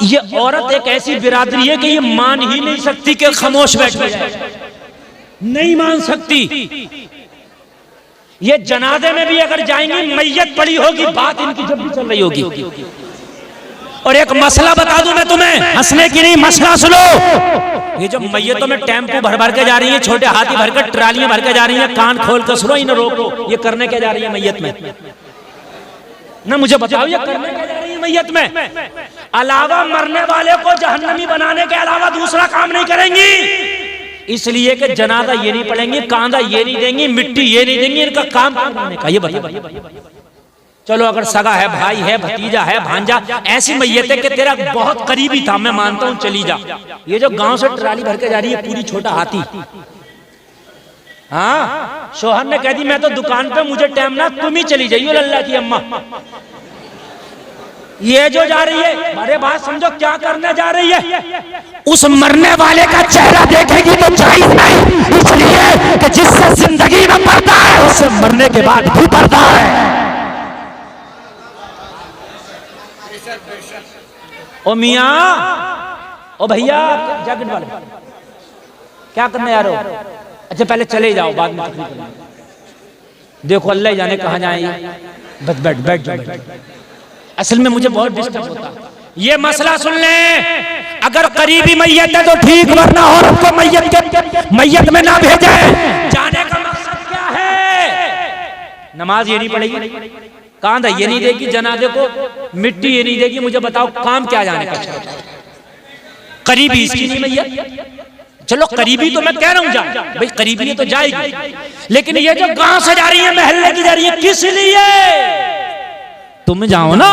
ये औरत एक ऐसी बिरादरी है कि ये मान ही नहीं सकती कि खामोश बैठ जाए, नहीं मान सकती। ये जनाजे में भी अगर जाएंगी मैयत पड़ी होगी, बात इनकी जब भी चल रही होगी। और एक मसला बता दूं मैं तुम्हें, हंसने की नहीं, मसला सुनो। ये जो मैयतों में टेम्पो भर भर के जा रही है, छोटे हाथी भर कर ट्रालियां भर के जा रही हैं, कान खोल कर सुनो, इन्हें रोको। ये करने क्या जा रही है मैयत में? ना मुझे बताओ, ये करने क्या जा रही है मैयत में? अलावा मरने वाले को जहन्नमी बनाने के अलावा दूसरा काम नहीं करेंगी। इसलिए कि जनाजा ये नहीं पढ़ेंगी, कांधा ये नहीं देंगी, मिट्टी ये नहीं देंगी, इनका काम करने का ये बताइए। चलो अगर सगा है, भाई है, भतीजा है, भांजा, ऐसी मैयत है कि तेरा बहुत करीबी था, मैं मानता हूं, चली जा। ये जो गांव से ट्राली भर के जा रही है पूरी छोटा हाथी, हाँ, शोहर ने कह दी मैं तो दुकान पे, मुझे टाइम ना, तुम ही चली जाइयो अल्लाह की अम्मा। ये जो जा रही है, अरे बात समझो क्या करने जा रही है। उस मरने वाले का चेहरा देखेगी तो जायज नहीं, इसलिए कि जिससे जिंदगी में पर्दा है उससे मरने के बाद भी पर्दा है। ओ मियाँ, ओ भैया, जैकेट वाले क्या करने जा रहे हो? अच्छा पहले चले जाओ, बाद में देखो अल्लाह जाने कहाँ जाए। बस बैठ बैठ बैठ। असल में मुझे बहुत डिस्टर्ब होता। ये मसला सुन ले, अगर करीबी मैयत है तो ठीक, वरना औरत को मैयत में ना भेजे। जाने का मकसद क्या है? नमाज ये नहीं पढ़ेगी, कांधा ये नहीं देगी, जनाजे को मिट्टी ये नहीं देगी, मुझे बताओ काम क्या जाने का? करीबी इसकी नहीं मैयत, चलो करीबी तो मैं कह रहा हूं जा भाई, करीबी तो जाएगी, लेकिन ये जो गांव से जा रही है, महल्ले की जा रही है, किस लिए? तुम जाओ ना,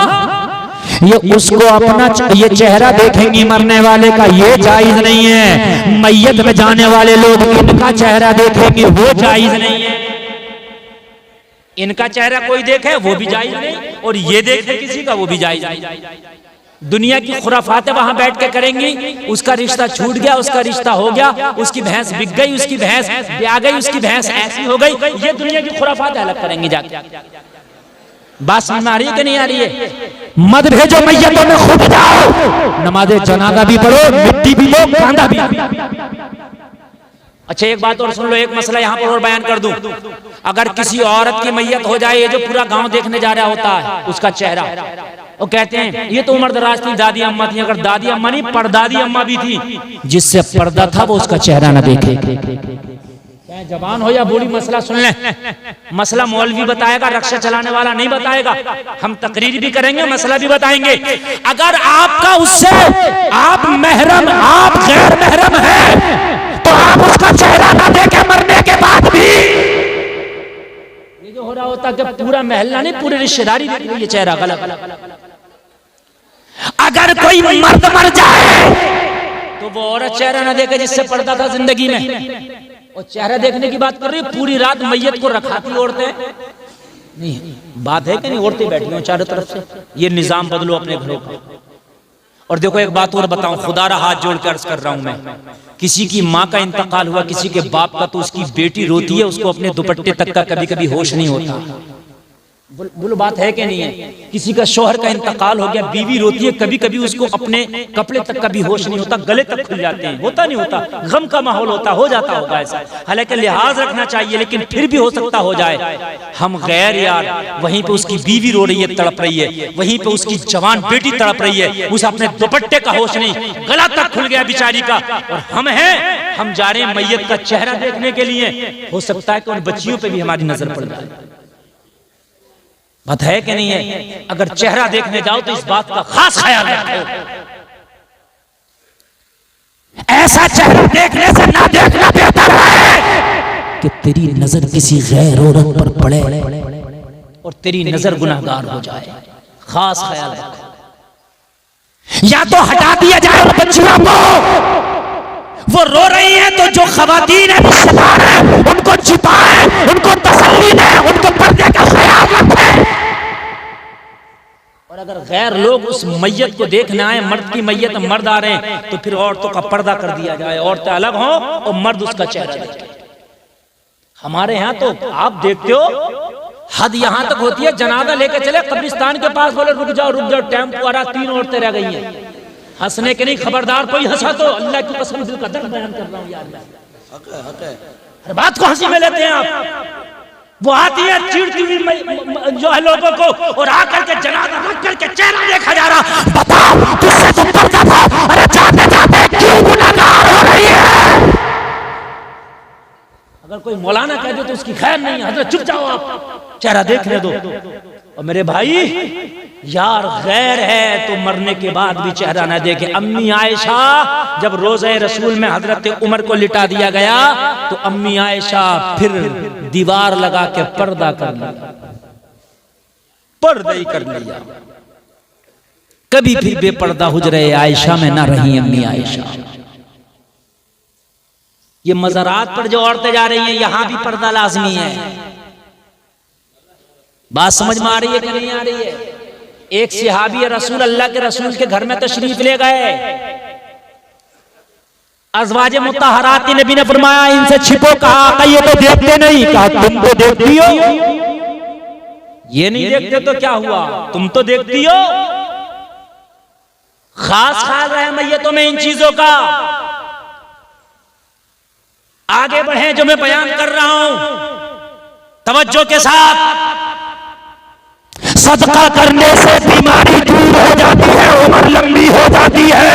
ये उसको अपना ये चेहरा देखेंगी मरने वाले का, ये जायज नहीं है। मैयत में जाने वाले लोग इनका चेहरा देखेंगे, वो जायज नहीं है। इनका चेहरा कोई देखे वो भी जायज नहीं, और ये देखे किसी का वो भी जायज नहीं। दुनिया की खुराफातें वहां बैठ के करेंगी, उसका रिश्ता छूट गया, उसका रिश्ता हो गया, उसकी भैंस बिक गई, उसकी भैंस ब्याह गई, उसकी भैंस ऐसी हो गई, ये दुनिया की खुराफातें अलग करेंगी जाके। बात समझ में आ रही है कि नहीं आ रही है? मत भेजो मैयतों में, खुद जाओ, नमाज़े जनाजा भी पढ़ो, मिट्टी भी लो, कांधा भी। अच्छा एक बात और सुन लो, एक मसला यहाँ पर और बयान कर दूं। अगर किसी औरत की मैयत हो जाए, ये जो पूरा गांव देखने जा रहा होता है, उसका चेहरा, वो कहते हैं ये तो उम्र दराज थी, दादी अम्मा थी। अगर दादी अम्मा नहीं, परदादी अम्मा भी थी, जिससे पर्दा था वो उसका चेहरा न देखे। चाहे जवान हो या बूढ़ी, मसला सुन ले। मसला मौलवी बताएगा, रक्षा चलाने वाला नहीं बताएगा। हम तकरीर भी करेंगे, मसला भी बताएंगे। अगर आपका उससे आप महरम, आप गैर महरम है, तो आप उसका चेहरा ना देखे मरने के बाद भी। ये जो हो रहा होता कि पूरा महल्ला नहीं, पूरी रिश्तेदारी देख रही है चेहरा, गलत। अगर कोई मर्द मर जाए तो वो औरत चेहरा ना देखे जिससे पर्दा था जिंदगी में। और चेहरा देखने की बात कर रही है, पूरी रात मैयत को रखाती औरतें नहीं, बात है कि नहीं? औरतें बैठी हो चारों तरफ से। ये निजाम बदलो अपने घरों का। और देखो एक बात और बताऊं, खुदा रा हाथ जोड़ कर अर्ज कर रहा हूं मैं, किसी की माँ का इंतकाल हुआ, किसी के बाप का, तो उसकी बेटी रोती है, उसको अपने दुपट्टे तक का कभी कभी होश नहीं होता। बोलो बात है कि नहीं है? किसी का शौहर का इंतकाल हो गया, बीवी रोती है, कभी कभी उसको अपने कपड़े तक का भी होश नहीं होता, गले तक खुल जाते हैं, होता नहीं होता, गम का माहौल होता, हो जाता होगा ऐसा। हालांकि लिहाज रखना चाहिए, लेकिन फिर भी हो सकता हो जाए। हम गैर यार, वहीं पे उसकी बीवी रो रही है, तड़प रही है, वहीं पे उसकी जवान बेटी तड़प रही है, उसे अपने दुपट्टे का होश नहीं, गला तक खुल गया बेचारी का, और हम हैं, हम जा रहे हैं मैयत का चेहरा देखने के लिए। हो सकता है कि उन बच्चियों पे भी हमारी नजर पड़ जाए। बात है कि नहीं है? अगर चेहरा देखने जाओ तो इस बात का खास ख्याल रखो, ऐसा चेहरा देखने से ना देखना बेहतर है कि तेरी नजर किसी गैर औरत पर पड़े और तेरी नजर गुनाहगार हो जाए। खास ख्याल रखो। या तो हटा दिया जाए उन बच्चियों को, वो रो रही है तो जो खवातीन है, रिश्तेदार है, उनको छिपाए, उनको तसल्ली दे, उनको पर्दे का ख्याल रखे। और अगर गैर लोग उस मैयत को देखने आए, मर्द की मैयत मर्द आ रहे हैं, तो फिर औरतों का पर्दा कर दिया जाए, औरतें अलग हों और मर्द उसका चेहरा देखें। हमारे यहाँ तो आप देखते हो, हद यहां तक होती है, जनाजा लेके चले कब्रिस्तान के पास, बोले रुक जाओ रुक जाओ, टेम्पो आ रहा, 3 औरतें रह गई हैं। हंसने के नहीं, खबरदार कोई हंसा तो अल्लाह की कसम दिल का दर्द बयान कर रहा हूं यार। हर बात को हंसी में लेते हैं आप। वो आती है चीड़ती हुई जो है लोगों को, और आकर के जनाजा रख करके चेहरा देखा जा रहा, बताओ तुझसे तो पर्दा था, अरे जाते जाते क्यों गुनाहगार हो रही है। अगर कोई मौलाना कह दे तो उसकी खैर नहीं है, हजरत चुप जाओ आप, चेहरा देखने दो। और मेरे भाई यार गैर है तो मरने के बाद भी चेहरा ना देखे। अम्मी आयशा जब रोज़े रसूल में हजरत उमर को लिटा दिया गया तो अम्मी आयशा फिर दीवार लगा के पर्दा कर लिया, पर्दा ही कर लिया। कभी फिर बेपर्दा हुजरे आयशा में ना रही अम्मी आयशा। ये मज़ारात पर जो औरतें जा रही हैं यहां भी पर्दा लाजमी है। बात समझ में आ रही है कि नहीं आ रही है? एक सहाबी रसूल अल्लाह के रसूल के घर में तशरीफ ले गए। अज़वाजे मुत्तहरात नबी ने फरमाया इनसे छिपो, कहा ये तो देखते नहीं, कहा तुम तो देखती हो। ये नहीं देखते तो क्या हुआ, तुम तो देखती हो। खास ख्याल रहे मैयतों में इन चीजों का। आगे बढ़े जो मैं बयान कर रहा हूं तवज्जो के साथ। सदका करने से बीमारी दूर हो जाती है, उम्र लंबी हो जाती है।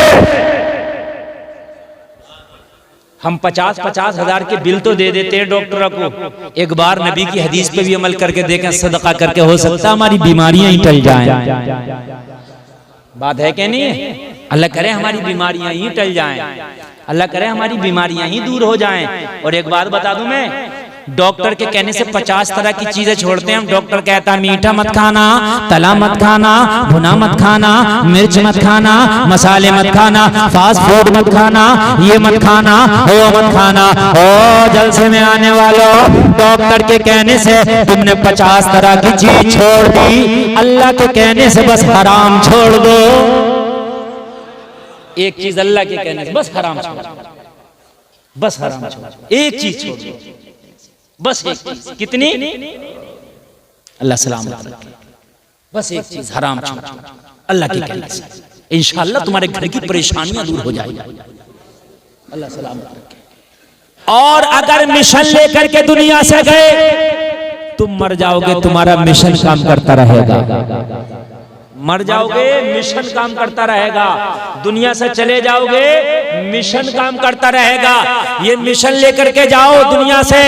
हम 50-50 हजार के बिल तो दे देते हैं डॉक्टर को, एक बार नबी की हदीस पे भी अमल करके देखें, सदका करके हो सकता है हमारी बीमारियां ही टल जाएं। बात है कि नहीं? अल्लाह करे हमारी बीमारियां ही टल जाएं, अल्लाह करे हमारी बीमारियां ही दूर हो जाएं। और एक बात बता दूं मैं, डॉक्टर के कहने से 50 तरह की चीजें छोड़ते हैं हम। डॉक्टर कहता है मीठा मत खाना, तला मत खाना, भुना मत खाना, मिर्च मत खाना, मसाले मत खाना, फास्ट फूड मत खाना, ये मत खाना, वो मत खाना। ओ जलसे में आने वालों, डॉक्टर के कहने से तुमने 50 तरह की चीज छोड़ दी, अल्लाह के कहने से बस हराम छोड़ दो। एक चीज अल्लाह के कहने से बस हराम छोड़, बस हराम छोड़, एक चीज छोड़, बस एक चीज। कितनी? अल्लाह सलामत रखे, बस एक चीज हराम छोड़, अल्लाह के कहने से इंशाअल्लाह तुम्हारे घर की परेशानियां दूर हो जाएगी। अल्लाह सलामत रखे। और अगर मिशन लेकर के दुनिया से गए तुम मर जाओगे, तुम्हारा मिशन काम करता रहेगा। मर जाओगे मिशन काम करता रहेगा, दुनिया से चले जाओगे मिशन काम करता रहेगा। ये मिशन लेकर के जाओ दुनिया से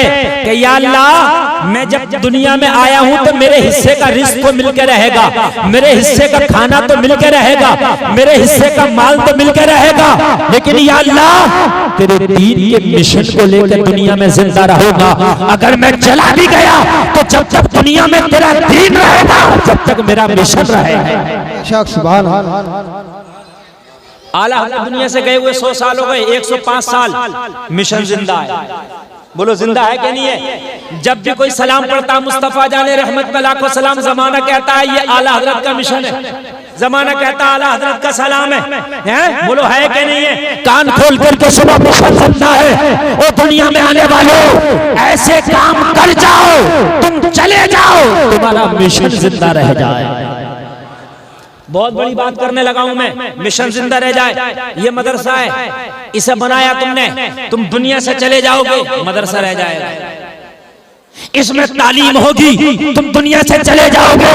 कि या अल्लाह मैं जब दुनिया में आया हूं तो मेरे हिस्से का रिस्क तो मिलके रहेगा, मेरे हिस्से का खाना तो मिलके रहेगा, मेरे हिस्से का माल तो मिलके रहेगा, लेकिन या अल्लाह तेरे दीन के मिशन को लेकर दुनिया में जिंदा रहूंगा। अगर मैं चला भी गया तो जब तक दुनिया में तेरा दीन रहेगा, जब तक मेरा मिशन रहेगा। आला हज़रत दुनिया से गए हुए 100 साल हो गए, 105 साल मिशन जिंदा है। बोलो जिंदा है कि नहीं है? जब भी कोई सलाम पढ़ता मुस्तफा जाने रहमत में लाखों सलाम, जमाना कहता है ये आला हज़रत का मिशन है, जमाना कहता है आला हज़रत का सलाम है। बोलो है कि नहीं है? कान खोल करके सुनो, मिशन जिंदा है। और दुनिया में आने वालों ऐसे काम कर जाओ, तुम चले जाओ, तुम्हारा मिशन जिंदा रह जाए। बहुत बड़ी बात करने लगा हूं मैं, मिशन जिंदा रह जाए। ये मदरसा है, इसे बनाया तुमने, तुम दुनिया से चले जाओगे मदरसा रह जाएगा। इसमें तालीम होगी, तुम दुनिया से चले जाओगे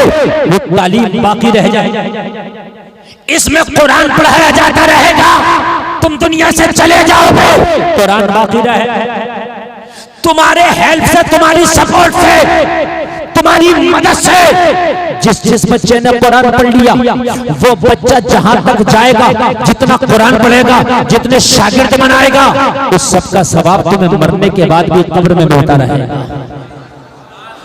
वो तालीम बाकी रह जाएगी। इसमें कुरान पढ़ाया जाता रहेगा, तुम दुनिया से चले जाओगे कुरान बाकी रहेगा। तुम्हारे हेल्प से, तुम्हारी सपोर्ट से, तुम्हारी मदद से जिस बच्चे ने कुरान पढ़ लिया वो बच्चा जहां तक जाएगा, जितना कुरान पढ़ेगा, जितने शागिर्द बनाएगा, उस सबका सवाब तुम्हें मरने के बाद भी कब्र में मिलता रहेगा।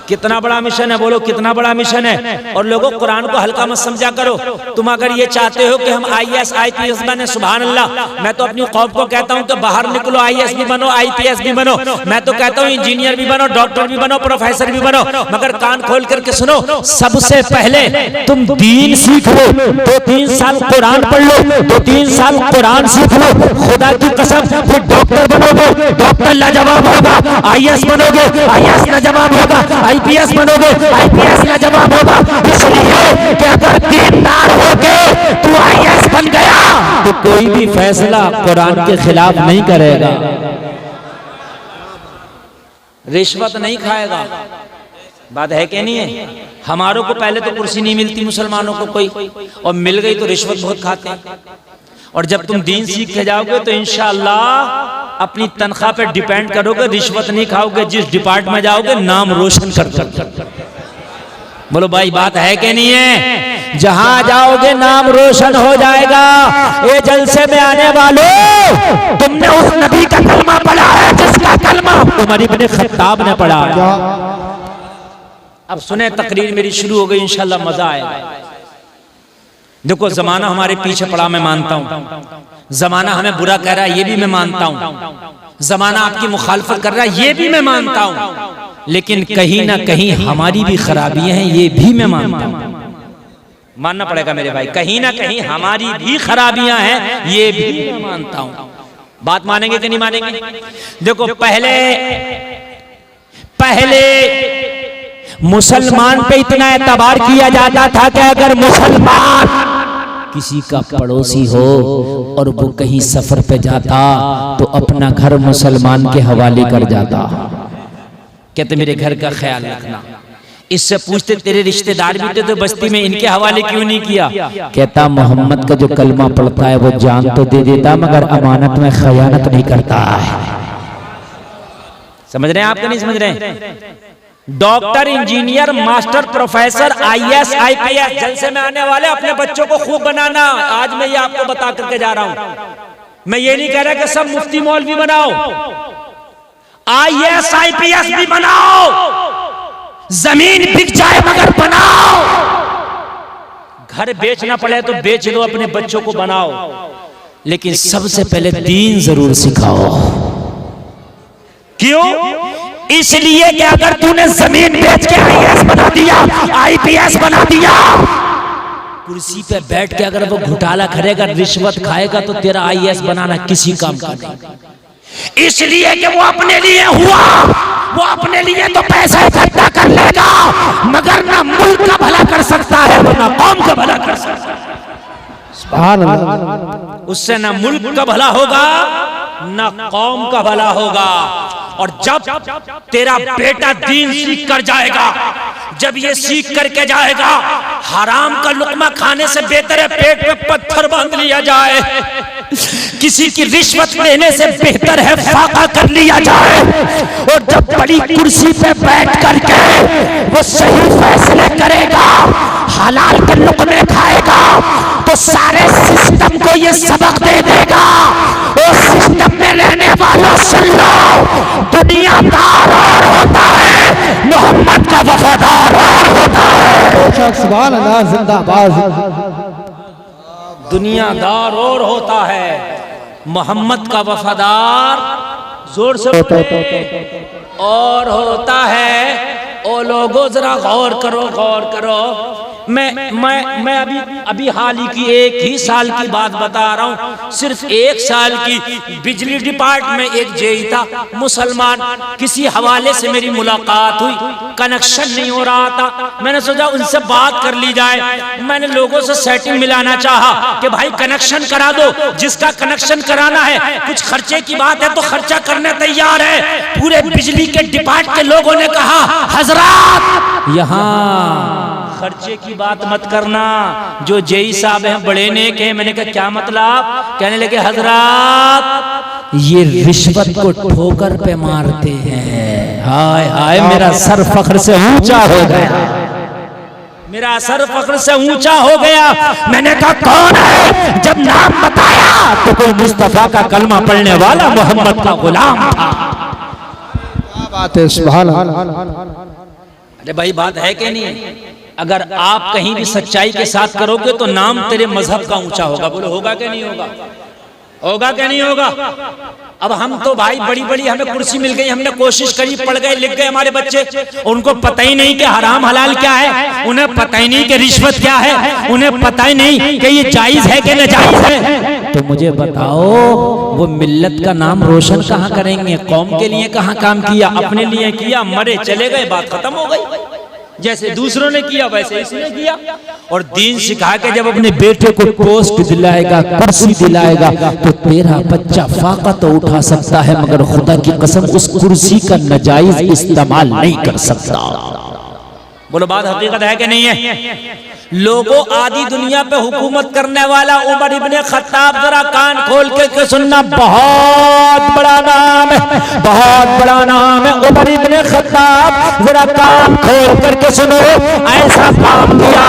कितना बड़ा मिशन है, बोलो कितना बड़ा मिशन है। और लोगों कुरान को हल्का मत समझा करो। तुम अगर ये चाहते हो कि हम IAS IPS बने, सुभान अल्लाह, मैं तो अपनी कौम को कहता हूं कि बाहर निकलो, IAS भी बनो, IPS भी बनो, मैं तो कहता हूं इंजीनियर भी बनो, डॉक्टर भी बनो, प्रोफेसर भी बनो, मगर कान खोल करके सुनो, सबसे पहले तुम दीन सीख लो। 2-3 साल कुरान पढ़ लो, 2-3 साल कुरान सीख लो, खुदा की कसम फिर डॉक्टर बनोगे, डॉक्टर लाजवाब होगा, IAS बनोगे, IAS लाजवाब होगा, IPS बनोगे, IPS लाजवाब होगा। इसलिए कि अगर दीनदार होके तू IAS बन गया तो कोई भी फैसला कुरान के खिलाफ नहीं करेगा, रिश्वत नहीं खाएगा। बात है कि नहीं है? हमारों को पहले तो कुर्सी नहीं मिलती मुसलमानों को कोई, और मिल गई तो रिश्वत बहुत खाते हैं। और जब तुम दीन सीख के जाओगे तो इंशाअल्लाह अपनी तनख्वाह पे डिपेंड करोगे, रिश्वत नहीं खाओगे, जिस डिपार्टमेंट में जाओगे नाम रोशन कर। बोलो भाई बात है कि नहीं है? जहां जाओगे नाम रोशन हो जाएगा। ये जलसे में आने वालों, तुमने उस नबी का कलमा पढ़ा है जिसका कलमा उमर इब्न खत्ताब ने पढ़ा है। अब सुने, तकरीर मेरी शुरू हो गई, इंशाल्लाह मजा आएगा। देखो जमाना हमारे पीछे पड़ा, मैं मानता हूं। जमाना हमें बुरा कह रहा है, ये भी मैं मानता हूं। जमाना आपकी मुखालफत कर रहा है, ये भी मैं मानता हूं। लेकिन कहीं ना कहीं हमारी भी खराबियां हैं, ये भी मैं मानता हूं। मानना पड़ेगा मेरे भाई, कहीं ना कहीं हमारी भी खराबियां हैं, ये भी मैं मानता हूं। बात मानेंगे कि नहीं मानेंगे? देखो पहले मुसलमान पे इतना एतबार किया जाता था कि अगर मुसलमान किसी का पड़ोसी हो और वो कहीं सफर पे जाता तो अपना घर मुसलमान के हवाले कर जाता। कहते मेरे घर का ख्याल रखना। इससे पूछते तेरे रिश्तेदार भी थे तो बस्ती में, इनके हवाले क्यों नहीं किया? कहता मोहम्मद का जो कलमा पढ़ता है वो जान तो दे देता मगर अमानत में खयानत नहीं करता है। समझ रहे हैं आप कि नहीं समझ रहे हैं? Doctor, engineer, master, professor, IAS, IPS जलसे में आने वाले अपने बच्चों को खूब बनाना। आज मैं ये आपको बता करके जा रहा हूं। मैं ये नहीं कह रहा कि सब मुफ्ती मौलवी बनाओ, IAS, IPS भी बनाओ, जमीन बिक जाए मगर बनाओ। घर बेचना पड़े तो बेच दो, अपने बच्चों को बनाओ, लेकिन सबसे पहले दीन जरूर सिखाओ। क्यों? इसलिए कि अगर तूने जमीन बेच के IAS बना दिया, IPS बना दिया, कुर्सी पे बैठ के अगर वो घोटाला करेगा, रिश्वत खाएगा, तो तेरा IAS बनाना किसी काम का नहीं। इसलिए कि वो अपने लिए हुआ, वो अपने लिए तो पैसा इकट्ठा कर लेगा मगर ना मुल्क का भला कर सकता है ना कौम का भला कर सकता है। सुभान अल्लाह। उससे ना मुल्क का भला होगा ना कौम का भला होगा। और जब तेरा बेटा दीन सीख कर जाएगा, जब ये सीख करके जाएगा, हराम का लुकमा खाने से बेहतर है पेट पे पत्थर बांध लिया जाए, किसी की रिश्वत लेने से बेहतर है फाका कर लिया जाए। और जब बड़ी कुर्सी पे बैठ करके वो सही फैसले करेगा, हलाल के लुकमे खाएगा, तो सारे सिस्टम को ये सबक दे देगा। उस सिस्टम में रहने वालों सुन लो, दुनियादार और होता है, मोहम्मद का वफादार और होता है। सुभान अल्लाह, जिंदाबाद। दुनियादार और होता है, मोहम्मद का वफादार जोर से और होता है। ओ लोगों जरा गौर करो, गौर करो। मैं अभी हाल ही की 1 ही साल की बात बता रहा हूँ, सिर्फ 1 साल की। बिजली डिपार्टमेंट में एक जेई था मुसलमान, किसी हवाले से मेरी मुलाकात हुई, कनेक्शन नहीं हो रहा था। मैंने सोचा उनसे बात कर ली जाए। मैंने लोगों से सेटिंग मिलाना चाहा कि भाई कनेक्शन करा दो, जिसका कनेक्शन कराना है, कुछ खर्चे की बात है तो खर्चा करने तैयार है। पूरे बिजली के डिपार्टमेंट के लोगों ने कहा हजरात यहाँ खर्चे की बात मत करना, जो जेई साहब हैं बड़े नेक हैं। मैंने कहा क्या मतलब? कहने लगे हजरात ये रिश्वत को ठोकर पे मारते हैं। हाय हाय, मेरा सर फख्र से ऊंचा हो गया, मेरा सर फख्र से ऊंचा हो गया। मैंने कहा कौन है? जब नाम बताया तो कोई मुस्तफा का कलमा पढ़ने वाला मोहम्मद का गुलाम था। क्या बात है, सुभान अल्लाह। अरे भाई बात है कि नहीं? अगर आप कहीं भी सच्चाई के साथ करोगे तो नाम तेरे मजहब का ऊंचा होगा। बोलो होगा कि नहीं होगा? होगा कि नहीं होगा? अब हम तो भाई बड़ी बड़ी हमें कुर्सी मिल गई, हमने कोशिश करी, पढ़ गए, लिख गए हमारे बच्चे, उनको पता ही नहीं कि हराम हलाल क्या है, उन्हें पता ही नहीं कि रिश्वत क्या है, उन्हें पता ही नहीं कि ये जायज है कि नाजायज है। तो मुझे बताओ वो मिल्लत का नाम रोशन कहाँ करेंगे? कौम के लिए कहाँ काम किया? अपने लिए किया, मरे चले गए, बात खत्म हो गई। जैसे दूसरों ने किया वैसे इसने किया। और दीन सिखा के जब अपने बेटे को पोस्ट दिलाएगा, कुर्सी दिलाएगा, तो तेरा बच्चा फाका तो उठा सकता है मगर खुदा की कसम उस कुर्सी का नाजायज इस्तेमाल नहीं कर सकता। बोलो बात हकीकत है कि नहीं है? लोगों आदि दुनिया पे हुकूमत करने वाला उमर इब्ने खत्ताब, जरा कान खोल के सुनना, बहुत बड़ा नाम है, बहुत बड़ा नाम है उमर इब्ने खत्ताब। जरा कान खोल करके सुनो, ऐसा काम किया,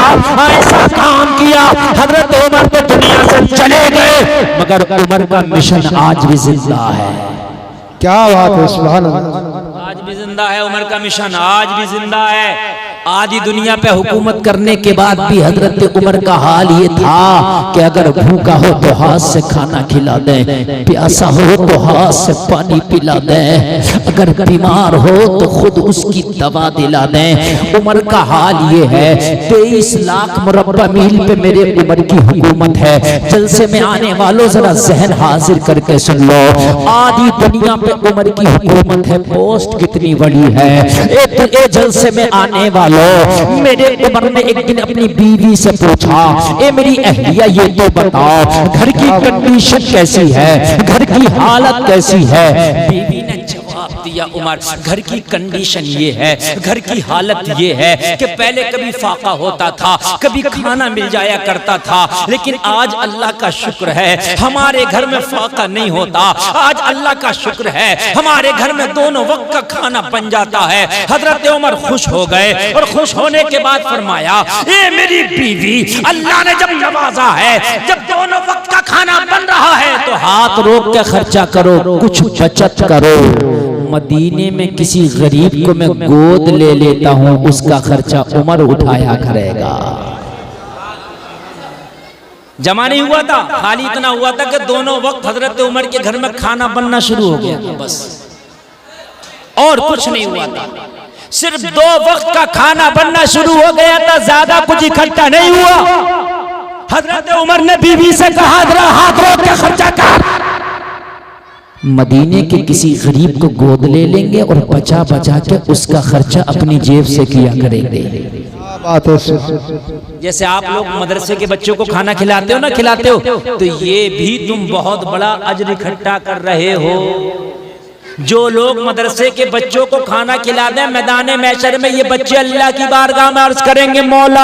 ऐसा काम किया, हजरत उमर तो दुनिया से चले गए मगर उमर का मिशन आज भी जिंदा है। क्या बात है, सुभान अल्लाह। आज भी जिंदा है उमर का मिशन, आज भी जिंदा है। आधी दुनिया पे हुकूमत करने के बाद भी हजरत उमर का हाल ये था कि अगर भूखा हो तो हाथ से खाना खिला दे, प्यासा हो तो हाथ से पानी पिला दे, अगर बीमार हो तो खुद उसकी दवा दिला दे। उमर का हाल ये है। 23 लाख मुरब्बा मील पे मेरे उमर की हुकूमत है। जलसे में आने वालों जरा जहन हाजिर करके सुन लो, आधी दुनिया पे उमर की हुकूमत है। पोस्ट कितनी बड़ी है। एक जलसे में आने वाले मेरे उमर ने एक दिन अपनी बीवी से पूछा, ए मेरी अहलिया ये तो बताओ घर की कंडीशन कैसी है, घर की हालत कैसी है? बीवी ने जवाब दिया, उमर घर की कंडीशन ये है, घर की हालत ये है कि पहले कभी फाका होता था, कभी खाना मिल जाया करता था, लेकिन आज अल्लाह का शुक्र है हमारे घर में फाका नहीं होता। आज अल्लाह का शुक्र है हमारे घर में दोनों वक्त का खाना बन जाता है। हजरत उमर खुश हो गए और खुश होने के बाद फरमाया, ए मेरी बीवी, अल्लाह ने जब नवाजा है, जब दोनों वक्त का खाना बन रहा है तो हाथ रोक के खर्चा करो, कुछ बचत करो। मदीने में किसी गरीब को मैं गोद ले लेता हूं, उसका खर्चा उमर उठाया करेगा। जमा नहीं हुआ था, खाली इतना हुआ था कि दोनों वक्त हजरत उमर के घर में खाना बनना शुरू हो गया था, बस और कुछ नहीं हुआ था। सिर्फ 2 वक्त का खाना बनना शुरू हो गया था, ज्यादा कुछ इकट्ठा नहीं हुआ। हजरत उमर ने बीवी से कहा, जरा हाथ रोक के खर्चा कर। मदीने के किसी गरीब को गोद ले लेंगे और बचा बचा के उसका खर्चा अपनी जेब से किया करेंगे। जैसे आप लोग मदरसे के बच्चों को खाना खिलाते हो ना, खिलाते हो, तो ये भी तुम बहुत बड़ा अजर इकट्ठा कर रहे हो। जो लोग मदरसे के बच्चों को खाना खिला दें, मैदान महशर में ये बच्चे अल्लाह की बारगाह में अर्ज करेंगे, मौला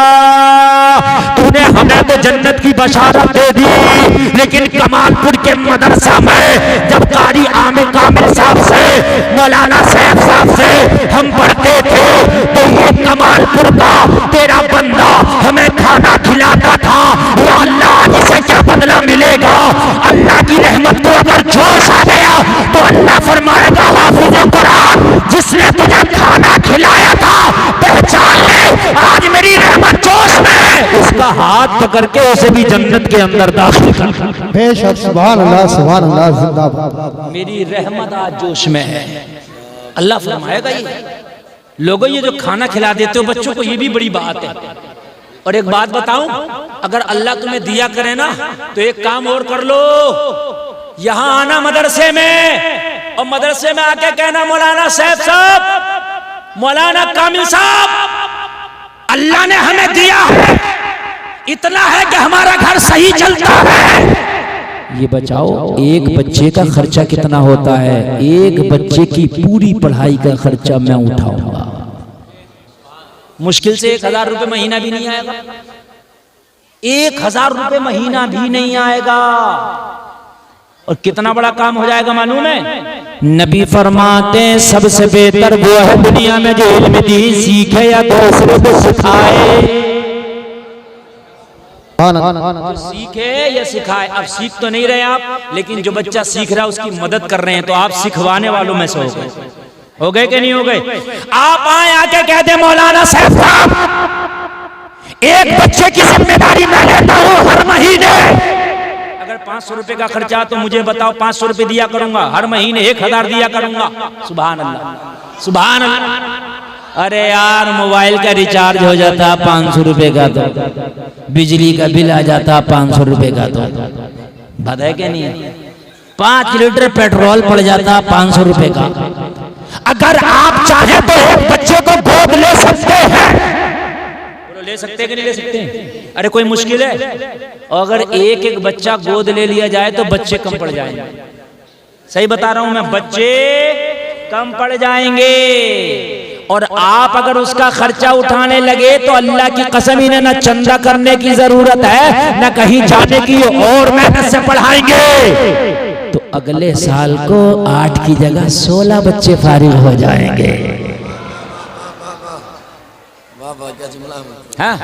तूने हमें तो जन्नत की बशारत दे दी, लेकिन कमालपुर के मदरसा में जब कारी आमिर कामिल साहब से, मौलाना सैफ साहब से हम पढ़ते थे तो ये कमालपुर का तेरा बंदा हमें खाना खिलाता था। या अल्लाह इसे क्या बदला मिलेगा? अल्लाह की रहमत को अगर जोश आ गया तो अल्लाह फरमाएगा, जिसने तुझे खाना खिलाया था पहचान ले, आज मेरी रहमत जोश में, उसका हाथ पकड़ के उसे भी जन्नत के अंदर दाखिल कर। बेशक, सुभान अल्लाह, सुभान अल्लाह, जिंदाबाद। मेरी रहमत आज जोश में है, अल्लाह फरमाएगा। ये लोगों ये जो खाना खिला देते हो बच्चों को, ये भी बड़ी बात है। और एक बात बताऊं, अगर अल्लाह तुम्हें दिया करे ना तो एक काम और कर लो, यहां आना मदरसे में और मदरसे में आके कहना, मौलाना सैफ साहब, मौलाना कामिल साहब, अल्लाह ने हमें दिया है, इतना है कि हमारा घर सही चलता है। ये बचाओ, एक बच्चे का खर्चा कितना होता है? एक बच्चे की पूरी पढ़ाई का खर्चा मैं उठाऊंगा, मुश्किल से 1000 रुपए महीना भी नहीं आएगा, 1000 रुपए महीना भी नहीं आएगा। और कितना बड़ा काम हो जाएगा मालूम है? नबी फरमाते सबसे बेहतर वो है दुनिया में जो इल्म दीन सीखे या दूसरे को सिखाए। सीखे या सिखाए, अब सीख तो नहीं रहे आप, लेकिन जो बच्चा सीख रहा है उसकी मदद कर रहे हैं, तो आप सिखवाने वालों में से हो गए कि नहीं हो गए? आप आए आके कह दे, मौलाना सैफ साहब, एक बच्चे की जिम्मेदारी मैं लेता हूं हर महीने, अगर 500 रुपए का खर्चा तो मुझे बताओ, 500 रुपए दिया करूंगा, हर महीने 1000 दिया करूंगा। सुभान अल्लाह, सुभान अल्लाह। अरे यार, मोबाइल का रिचार्ज हो जाता 500 रुपए का, तो बिजली का बिल आ जाता 500 रुपए का, तो बात है क्या नहीं है? 5 लीटर पेट्रोल पड़ जाता 500 रुपए का। अगर आप चाहें तो एक बच्चे को गोद ले सकते हैं। बोलो ले सकते हैं कि नहीं ले सकते? अरे कोई मुश्किल है? और अगर एक एक बच्चा गोद ले लिया जाए तो बच्चे कम पड़ जाएंगे। सही बता रहा हूं मैं, बच्चे कम पड़ जाएंगे। और आप अगर उसका खर्चा उठाने लगे तो अल्लाह की कसम, इन्हें ना चंदा करने की जरूरत है ना कहीं जाने की, और मेहनत से पढ़ाएंगे तो अगले साल को 8 की जगह 16 बच्चे फारिग हो जाएंगे। हाँ?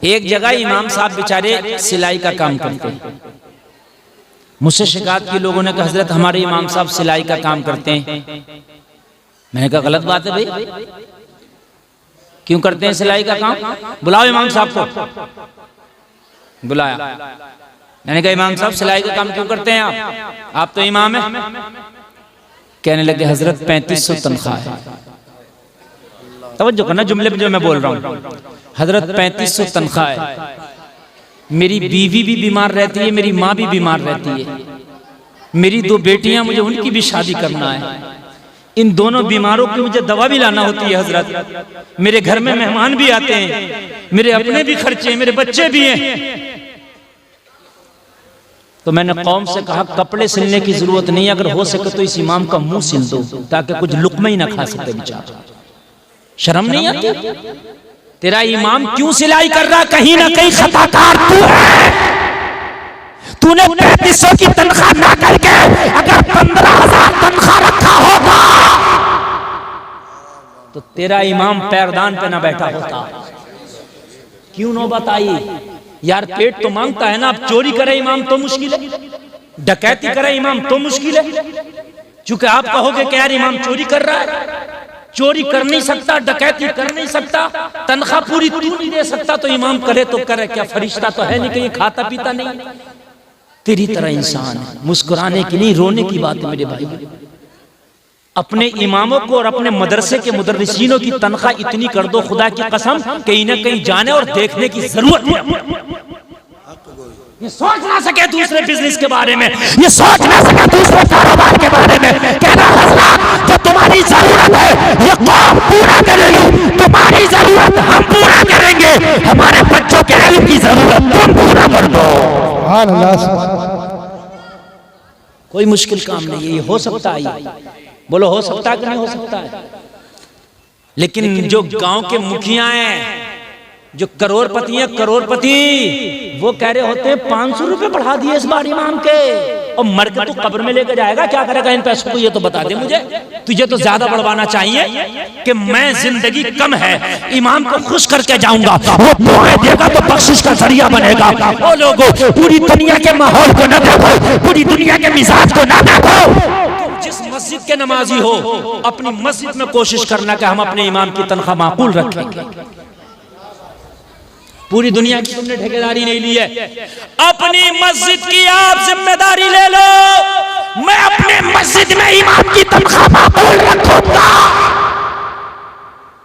एक जगह इमाम साहब बेचारे सिलाई का काम करते हैं। मुझसे शिकायत की लोगों ने कहा हजरत हमारे इमाम साहब सिलाई का काम करते हैं। मैंने कहा गलत बात है भाई, क्यों करते हैं सिलाई का काम? बुलाओ इमाम साहब को। बुलाया, मैंने कहा इमाम साहब सिलाई का काम क्यों करते हैं आप तो इमाम है। कहने लगे हजरत 3500 तनख्वाह है। तवज्जो करना जुमले में जो मैं बोल रहा हूँ। हजरत 3500 तनख्वाह है, मेरी बीवी भी बीमार रहती है, मेरी माँ भी बीमार रहती है, मेरी 2 बेटियां, मुझे उनकी भी शादी करना है, इन दोनों बीमारों की मुझे दवा भी लाना होती है हजरत, मेरे घर में मेहमान भी आते हैं, मेरे अपने भी खर्चे, मेरे बच्चे भी हैं। तो मैंने कौम से कहा कपड़े सिलने की जरूरत नहीं, अगर हो सके तो इस इमाम का मुंह सिल दो ताकि कुछ लुकमा ही ना खा सके बेचारा। शर्म नहीं आती? तेरा इमाम क्यों सिलाई कर रहा? कहीं ना कहीं खताकार तू है। तूने 3500 की तनख्वाह ना करके अगर 15,000 तनख्वाह रखा होगा तो तेरा इमाम पैरदान पे ना बैठा होता। क्यों नौबत आई? यार पेट तो मांगता है ना। अब चोरी करे इमाम तो मुश्किल है, डकैती करे इमाम तो मुश्किल है। चूंकि आप कहोगे कि यार इमाम चोरी कर रहा है, चोरी कर नहीं सकता, डकैती कर नहीं सकता, तनख्वाह पूरी तू नहीं दे सकता, तो इमाम करे तो करे क्या? फरिश्ता तो है नहीं, कहीं खाता पीता नहीं। तेरी तरह इंसान है। मुस्कुराने की नहीं, रोने की बात है मेरे भाई। अपने इमामों को और अपने मदरसे के मुदर्रिसीनों की तनख्वाह इतनी कर दो खुदा की कसम, कहीं ना कहीं जाने और देखने की जरूरत है। ये सोच ना सके दूसरे बिजनेस के बारे में, ये सोच ना सके दूसरे कारोबार के बारे में। कहना हजरत जो तुम्हारी जरूरत है ये कौम पूरा करेगी, तुम्हारी जरूरत हम पूरा करेंगे, हमारे बच्चों के इल्म की जरूरत तुम पूरा कर दो। सुभान अल्लाह। कोई मुश्किल काम नहीं है, ये हो सकता है। बोलो हो सकता है कि नहीं हो सकता है? लेकिन जो गांव के मुखिया हैं, जो करोड़पति हैं, करोड़पति, वो कह रहे होते हैं 500 रुपए बढ़ा दिए इस बार इमाम के, और मर के तू कब्र में लेकर जाएगा, क्या करेगा इन पैसों को? ये तो बता दे मुझे। तुझे तो ज्यादा बढ़वाना चाहिए कि मैं जिंदगी कम है, इमाम को खुश करके जाऊंगा, वो दुआएं देगा तो बख्शिश का जरिया बनेगा। ओ लोगों, पूरी दुनिया के माहौल को न देखो, पूरी दुनिया के मिजाज को न देखो। जिस मस्जिद के नमाजी हो, अपनी मस्जिद में कोशिश करना कि हम अपने इमाम की तनख्वाह माकूल रखेंगे। पूरी दुनिया की तुमने ठेकेदारी नहीं ली है, अपनी मस्जिद की आप जिम्मेदारी ले लो। मैं अपने मस्जिद में इमाम की तनख्वाह माकूल रखूंगा।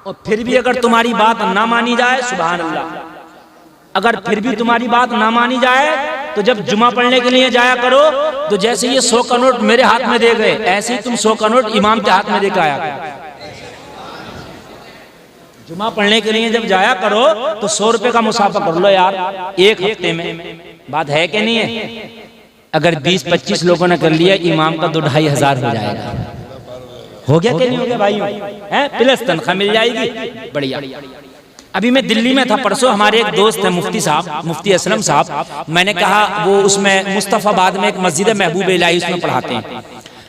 और फिर भी अगर तुम्हारी बात ना मानी जाए, सुभान अल्लाह, अगर फिर भी तुम्हारी बात ना मानी जाए तो जब जुमा पढ़ने के लिए जाया करो तो जैसे ये 100 का नोट मेरे हाथ में दे गए, ऐसे ही तुम 100 का नोट इमाम के हाथ में देकर आया। जुमा पढ़ने के लिए जब जाया करो तो 100 रुपए का मुसाफा कर लो यार, एक हफ्ते में। बात है कि नहीं है? अगर 20-25 लोगों ने कर लिया, इमाम का 2-2,500 हो जाएगा। हो गया कि नहीं हो गया भाई? है प्लस तनख्वाह मिल जाएगी, बढ़िया। अभी मैं दिल्ली में था परसों, हमारे एक दोस्त है मुफ्ती साहब, मुफ्ती असलम साहब। मैंने कहा वो उसमें मुस्तफाबाद में एक मस्जिद है महबूब इलाही, उसमें पढ़ाते हैं।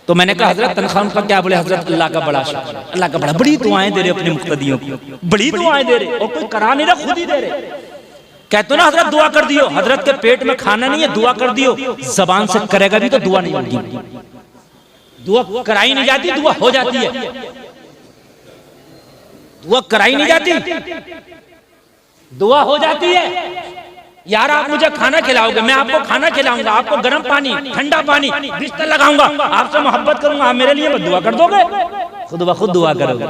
तो मैंने कहा हजरत तनख्वाह उनका क्या? बोले हजरत अल्लाह का बड़ा शुक्र, अल्लाह का बड़ा, बड़ी दुआएं दे रहे अपने मुक्तदियों को, बड़ी दुआएं दे रहे, और कोई करा नहीं रहा, खुद ही दे रहे। कहते ना हजरत दुआ कर दियो, हजरत के पेट में खाना नहीं है, दुआ कर दियो। जबान से करेगा भी तो दुआ नहीं होगी, दुआ कराई नहीं जाती, दुआ हो जाती है। दुआ कराई नहीं जाती, दुआ हो जाती है। यार आप मुझे खाना खिलाओगे, मैं आपको खाना खिलाऊंगा, आपको गर्म पानी, ठंडा पानी, बिस्तर लगाऊंगा, आपसे मोहब्बत करूंगा, आप मेरे लिए दुआ कर दोगे, खुद ब खुद दुआ करोगे।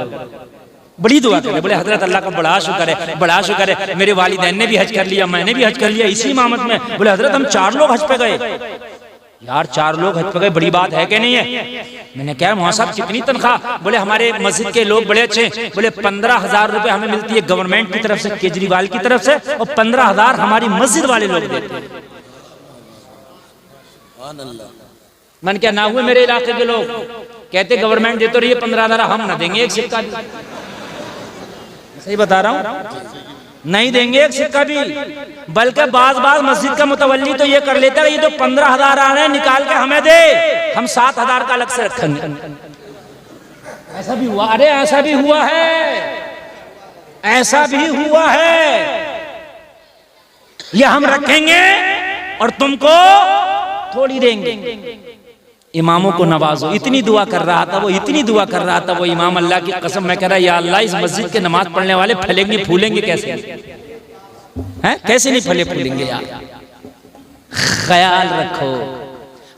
बड़ी दुआ करे। बोले हजरत अल्लाह का बड़ा शुक्र है, बड़ा शुक्र है, मेरे वालिदैन ने भी हज कर लिया, मैंने भी हज कर लिया इसी इमामत में। बोले हजरत हम 4 लोग हज पे गए। यार 4 लोग हज पे गए, बड़ी बात है कि नहीं है? मैंने कहा मौलाना साहब कितनी तनख्वाह? बोले हमारे मस्जिद के लोग बड़े अच्छे, बोले 15,000 रुपए हमें मिलती है गवर्नमेंट की तरफ से, केजरीवाल की तरफ से, और 15,000 हमारी मस्जिद वाले लोग देते हैं। मन क्या ना हुए मेरे इलाके के लोग कहते गवर्नमेंट दे तो रही है 15,000, हम ना देंगे एक सिक्का भी। सही बता रहा हूँ, नहीं देंगे एक सिक्का भी। बल्कि बाज मस्जिद का मुतवल्ली तो ये कर लेता है, ये तो 15,000 आ रहे हैं निकाल के हमें दे, हम 7,000 का अलग से रखेंगे। ऐसा भी हुआ, अरे ऐसा भी हुआ है, ऐसा भी हुआ है। ये हम रखेंगे और तुमको थोड़ी देंगे। इमामों को नवाजो। इतनी दुआ कर रहा था वो, इतनी दुआ कर रहा था वो इमाम, अल्लाह की कसम मैं कह रहा या अल्लाह इस मस्जिद के नमाज पढ़ने वाले फलेंगे फूलेंगे कैसे हैं? कैसे नहीं फले फूलेंगे यार। ख्याल रखो,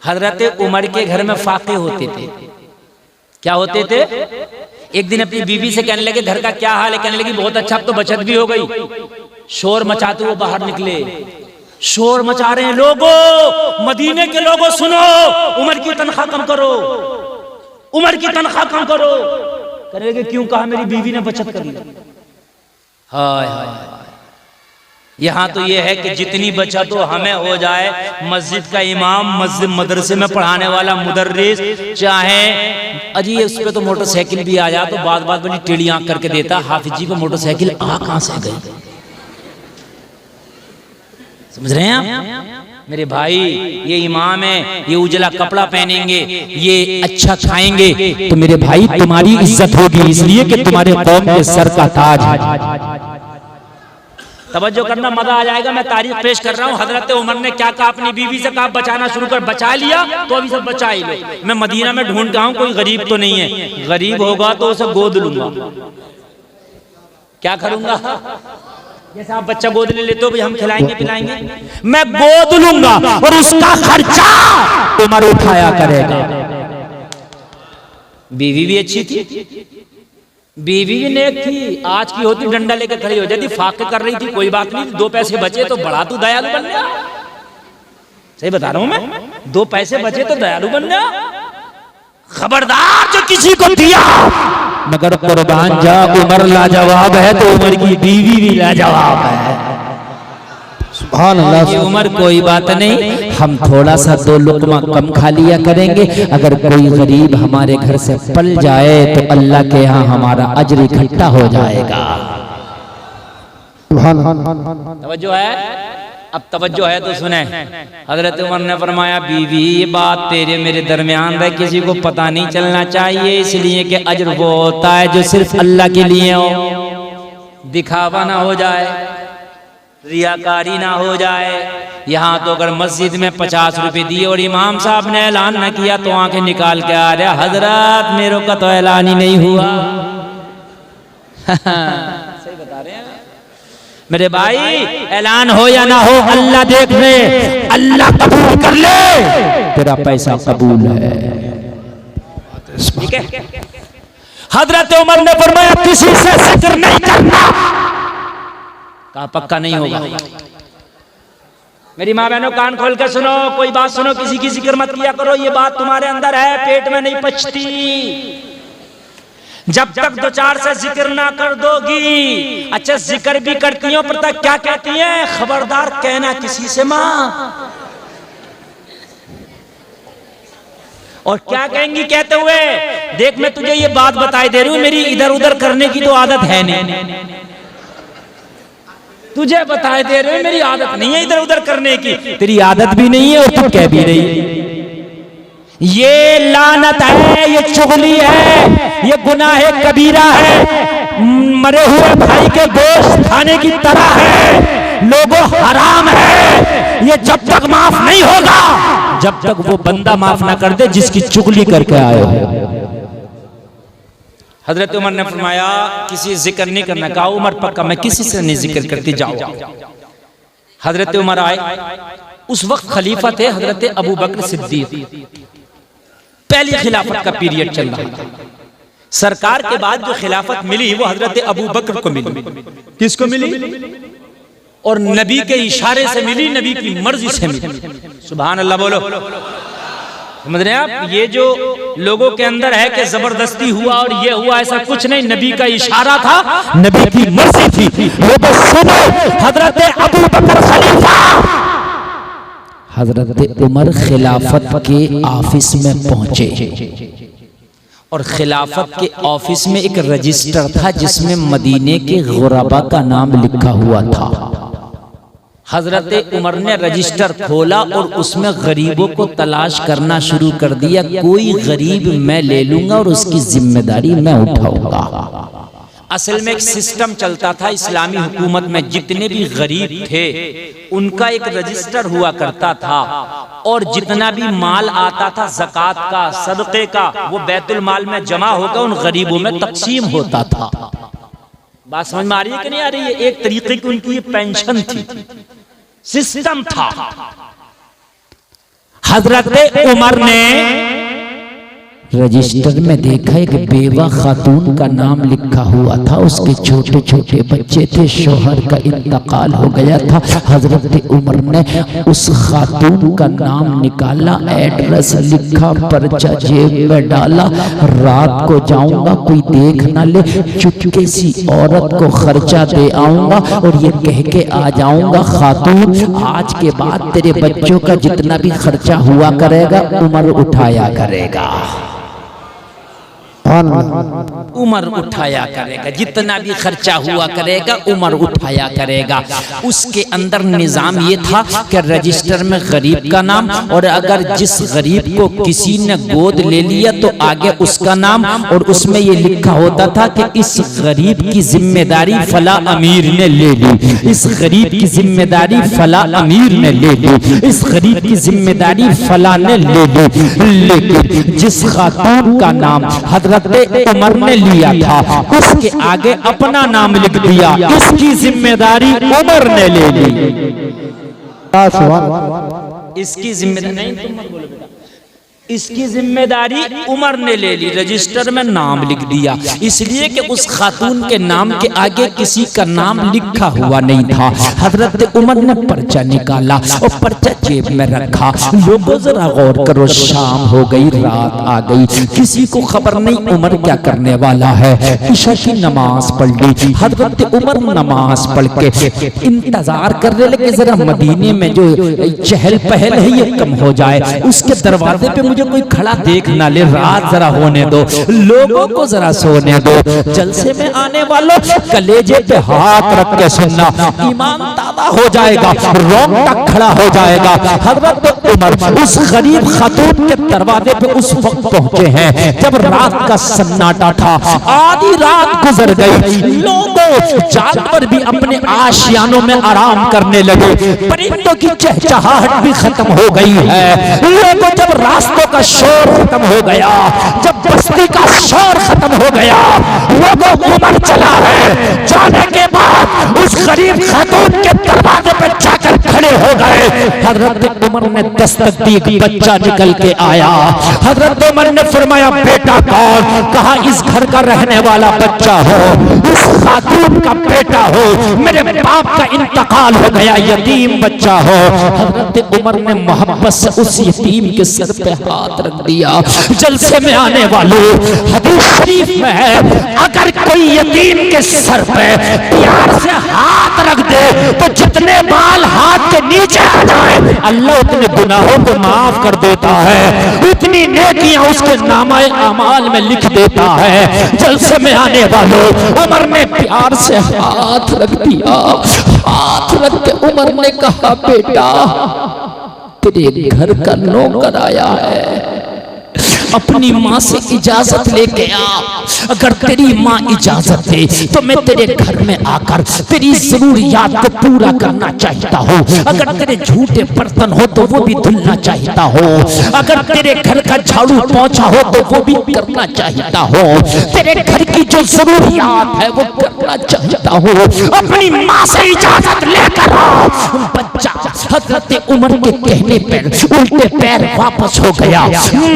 हजरत उमर के घर में फाके होते थे। क्या होते थे? एक दिन अपनी बीवी से कहने लगे घर का क्या हाल है? कहने लगी बहुत अच्छा, अब तो बचत भी हो गई। शोर मचाते हुए बाहर निकले, शोर मचा रहे हैं लोगों, मदीने के लोगों सुनो, उमर की तनख्वाह कम करो, उमर की तनख्वाह कम करो। करेंगे क्यों? कहा मेरी बीवी ने बचत करी। हाय हाय, यहाँ तो ये है कि जितनी बचत हो हमें हो जाए। मस्जिद का इमाम, मस्जिद मदरसे में पढ़ाने वाला मुदर्रिस, चाहे अजी उस पे तो मोटरसाइकिल भी आ जाए तो बात बात बड़ी टेढ़ी आंख करके देता। हाफिज जी को मोटरसाइकिल आ कहां से गई? समझ रहे हैं आप मेरे भाई? ये इमाम है, ये उजला कपड़ा पहनेंगे, ये अच्छा खाएंगे तो मेरे भाई तुम्हारी इज्जत होगी, इसलिए कि तुम्हारे कौम के सर का ताज है। तवज्जो करना, मजा आ जाएगा। मैं तारीख पेश कर रहा हूँ। हजरत उमर ने क्या कहा? अपनी बीवी से कहा बचाना शुरू कर। बचा लिया तो अभी सब बचा ही लो। मैं मदीना में ढूंढ रहा हूँ कोई गरीब तो नहीं है, गरीब होगा तो उसे गोद लूंगा। क्या करूंगा? जैसे आप बच्चा गोद ले लेते हो, भाई हम खिलाएंगे पिलाएंगे, मैं गोद लूंगा और उसका खर्चा उमर उठाया करेगा। बीवी भी अच्छी थी, बीवी भी नेक थी। आज की होती डंडा लेकर खड़ी हो जाती, फाके कर रही थी, कोई बात नहीं, 2 पैसे बचे तो बड़ा तू दयालु बन गया। सही बता रहा हूं मैं, 2 पैसे बचे तो दयालु बन गया। खबरदार जो किसी को दिया मगर कुर्बान जा, उमर लाजवाब है तो उमर की बीवी भी लाजवाब है। सुभान अल्लाह। ये उमर कोई बात नहीं, हम थोड़ा सा 2 लुकमा कम खा लिया करेंगे। अगर कोई गरीब हमारे घर से पल जाए तो अल्लाह के यहाँ हमारा अजर इकट्ठा हो जाएगा। तवज्जो है? अब तवज्जो है तो सुने। हजरत उमर ने फरमाया बीवी ये बात तेरे मेरे दरमियान रहे, किसी को पता नहीं चलना चाहिए, इसलिए कि अजर वो होता है जो सिर्फ अल्लाह के लिए हो, दिखावा ना हो जाए, रियाकारी ना हो जाए। यहाँ तो अगर मस्जिद में 50 रुपए दिए और इमाम साहब ने ऐलान न किया तो आंखें निकाल के आ रहा, हजरत मेरे का तो ऐलान ही नहीं हुआ। सही बता रहे हैं मेरे भाई, ऐलान हो या ना हो अल्लाह देख ले, अल्लाह कबूल कर ले, तेरा पैसा कबूल है। ठीक है? हजरत उमर ने फरमाया किसी से जिक्र नहीं करना, कहा पक्का नहीं होगा। मेरी माँ बहनों कान खोल कर सुनो, कोई बात सुनो, किसी की जिक्र मत किया करो, ये बात तुम्हारे अंदर है, पेट में नहीं पचती। जब तक 2-4 से जिक्र ना कर दोगी। अच्छा जिक्र भी करती हो, पता क्या कहती हैं? खबरदार कहना किसी से माँ। और क्या कहेंगी कहते हुए? देख मैं तुझे ये बात बताई दे रही हूं, मेरी इधर उधर करने की तो आदत है नहीं, तुझे बताए दे रहे हो मेरी आदत नहीं है इधर उधर करने की, तेरी आदत भी नहीं है और तू कह भी नहीं। ये लानत है, ये चुगली है, ये गुनाह कबीरा है, मरे हुए भाई के गोश्त खाने की तरह है, लोगों हराम है। ये जब तक माफ नहीं होगा, जब तक वो बंदा माफ ना कर दे जिसकी चुगली करके आए हो। हजरत उमर ने फरमाया किसी जिक्र नहीं करना। कहा उमर पक्का मैं किसी से नहीं जिक्र करती, जाओ। हजरत उमर आए, उस वक्त खलीफा थे हजरत अबू बकर सिद्दीक, पहली खिलाफत का पीरियड चल रहा था। सरकार के बाद जो खिलाफत मिली वो हजरत अबू बकर को मिली। किसको मिली? और नबी के इशारे से मिली, नबी की मर्जी से मिली। सुभान अल्लाह बोलो। समझ रहे हैं आप? ये जो लोगों के अंदर है कि जबरदस्ती हुआ और ये हुआ, ऐसा कुछ नहीं, नबी का इशारा था, नबी की मर्जी थी। वो तो सुनो, हजरत अबू बकर खलीफा, हजरत उमर खिलाफत के ऑफिस में पहुंचे और खिलाफत के ऑफिस में एक रजिस्टर था जिसमें मदीने के गुरबा का नाम लिखा हुआ था। हजरत उमर ने रजिस्टर खोला और उसमें गरीबों को तलाश करना शुरू कर दिया। कोई गरीब मैं ले लूंगा और उसकी जिम्मेदारी मैं उठाऊंगा। असल में एक सिस्टम चलता था इस्लामी हुकूमत में, जितने भी गरीब थे उनका एक रजिस्टर हुआ करता था और जितना भी माल आता था ज़कात का, सदक़े का, वो बैतुल माल में जमा होकर उन गरीबों में तकसीम होता था। बात समझ में आ रही है कि नहीं आ रही है? एक तरीके की उनकी पेंशन थी, सिस्टम था। हजरत उमर ने रजिस्टर में देखा एक बेवा खातून का नाम लिखा हुआ था, उसके छोटे छोटे बच्चे थे, शोहर का इंतकाल हो गया था। हजरत उमर ने उस खातून का नाम निकाला, एड्रेस लिखा, पर्चा जेब में डाला, रात को जाऊंगा कोई देख ना ले, चुपके सी औरत को खर्चा दे आऊंगा और ये कह के आ जाऊंगा, खातून आज के बाद तेरे बच्चों का जितना भी खर्चा हुआ करेगा उमर उठाया करेगा। उमर उठाया करेगा, जितना भी खर्चा हुआ करेगा उमर उठाया करेगा। उसके अंदर निजाम ये था कि रजिस्टर में गरीब का नाम, और अगर जिस गरीब को किसी ने गोद ले लिया तो आगे उसका नाम, और उसमें ये लिखा होता था कि इस गरीब की जिम्मेदारी फला अमीर ने ले ली, इस गरीब की जिम्मेदारी फला अमीर ने ले ली, इस गरीब की जिम्मेदारी फला ने ले ली। लेकिन जिस खातून का नाम हजरत उमर ने लिया था उसके आगे अपना नाम लिख दिया, इसकी जिम्मेदारी उमर ने ले ली। इसकी जिम्मेदारी नहीं, तुम मत बोलो बेटा, इसकी जिम्मेदारी उमर ने ले ली, रजिस्टर में नाम लिख दिया, इसलिए कि उस खातून के नाम के आगे किसी का नाम लिखा हुआ नहीं था। हजरत उमर ने पर्चा निकाला और पर्चा जेब में रखा। लोगों जरा गौर करो, शाम हो गई, रात आ गई, किसी को खबर नहीं उमर क्या करने वाला है। ईशा की नमाज पढ़ ली, हजरत उमर नमाज पढ़ के इंतजार कर रहे कि जरा मदीने में जो चहल पहल है ये कम हो जाए, उसके दरवाजे पे मुझे कोई खड़ा देख ना ले, रात जरा होने दो, लोगों को जरा सोने दो। जलसे में आने वालों कलेजे पे हाथ रख के सुनना, ईमान ताज़ा हो जाएगा, रोंगटा खड़ा हो जाएगा। हजरत उमर उस गरीब खातून के दरवाजे पे उस वक्त पहुंचे हैं जब रात का सन्नाटा था, आधी रात गुजर गई, लोगों जानवर भी अपने आशियानों में आराम करने लगे, परिंदों की चहचहाहट भी खत्म हो गई है। लोगों जब रास्तों का शोर खत्म हो गया, जब बस्ती का शोर खत्म हो गया, लोगों उमर चला है, जाने के बाद उस गरीब खातून के दरवाजे पर जाकर खड़े हो गए। हजरत उमर ने दस्तक दी, बच्चा निकल के आया। हजरत उमर ने फरमाया बेटा कौन? कहा इस घर का रहने वाला बच्चा हो, इस खातून का बेटा हो, मेरे बाप का इंतकाल हो गया, यतीम बच्चा हो। हजरत उमर ने मोहब्बत से उस यतीम के सर पे हाथ रख दिया। जलसे में आने वालों, हदीस शरीफ में है अगर कोई यतीम के सर पे प्यार से हाथ रख दे तो जितने बाल हाथ के नीचे आ जाए अल्लाह उतने गुनाहों को माफ कर देता है, उतनी नेकियां उसके नामाए अमाल में लिख देता है। जलसे में आने वालों, उमर ने प्यार से हाथ रख दिया। हाथ रख के उमर ने कहा बेटा तेरे घर का नौकर आया है, अपनी माँ से इजाजत लेके आ। अगर तेरी माँ इजाजत दे तो मैं तेरे घर में आकर तेरी जरूरियात को पूरा करना चाहता हूँ। अगर तेरे झूठे बर्तन हो तो वो भी धुलना चाहता हूँ। अगर तेरे घर का झाड़ू पोंछा हो तो वो भी करना चाहता हूँ। तेरे घर की जो जरूरियात है वो करना चाहता हूँ। अपनी माँ से इजाजत लेकर आओ। बच्चा हजरत उमर के कहने पर उल्टे पैर वापस हो गया,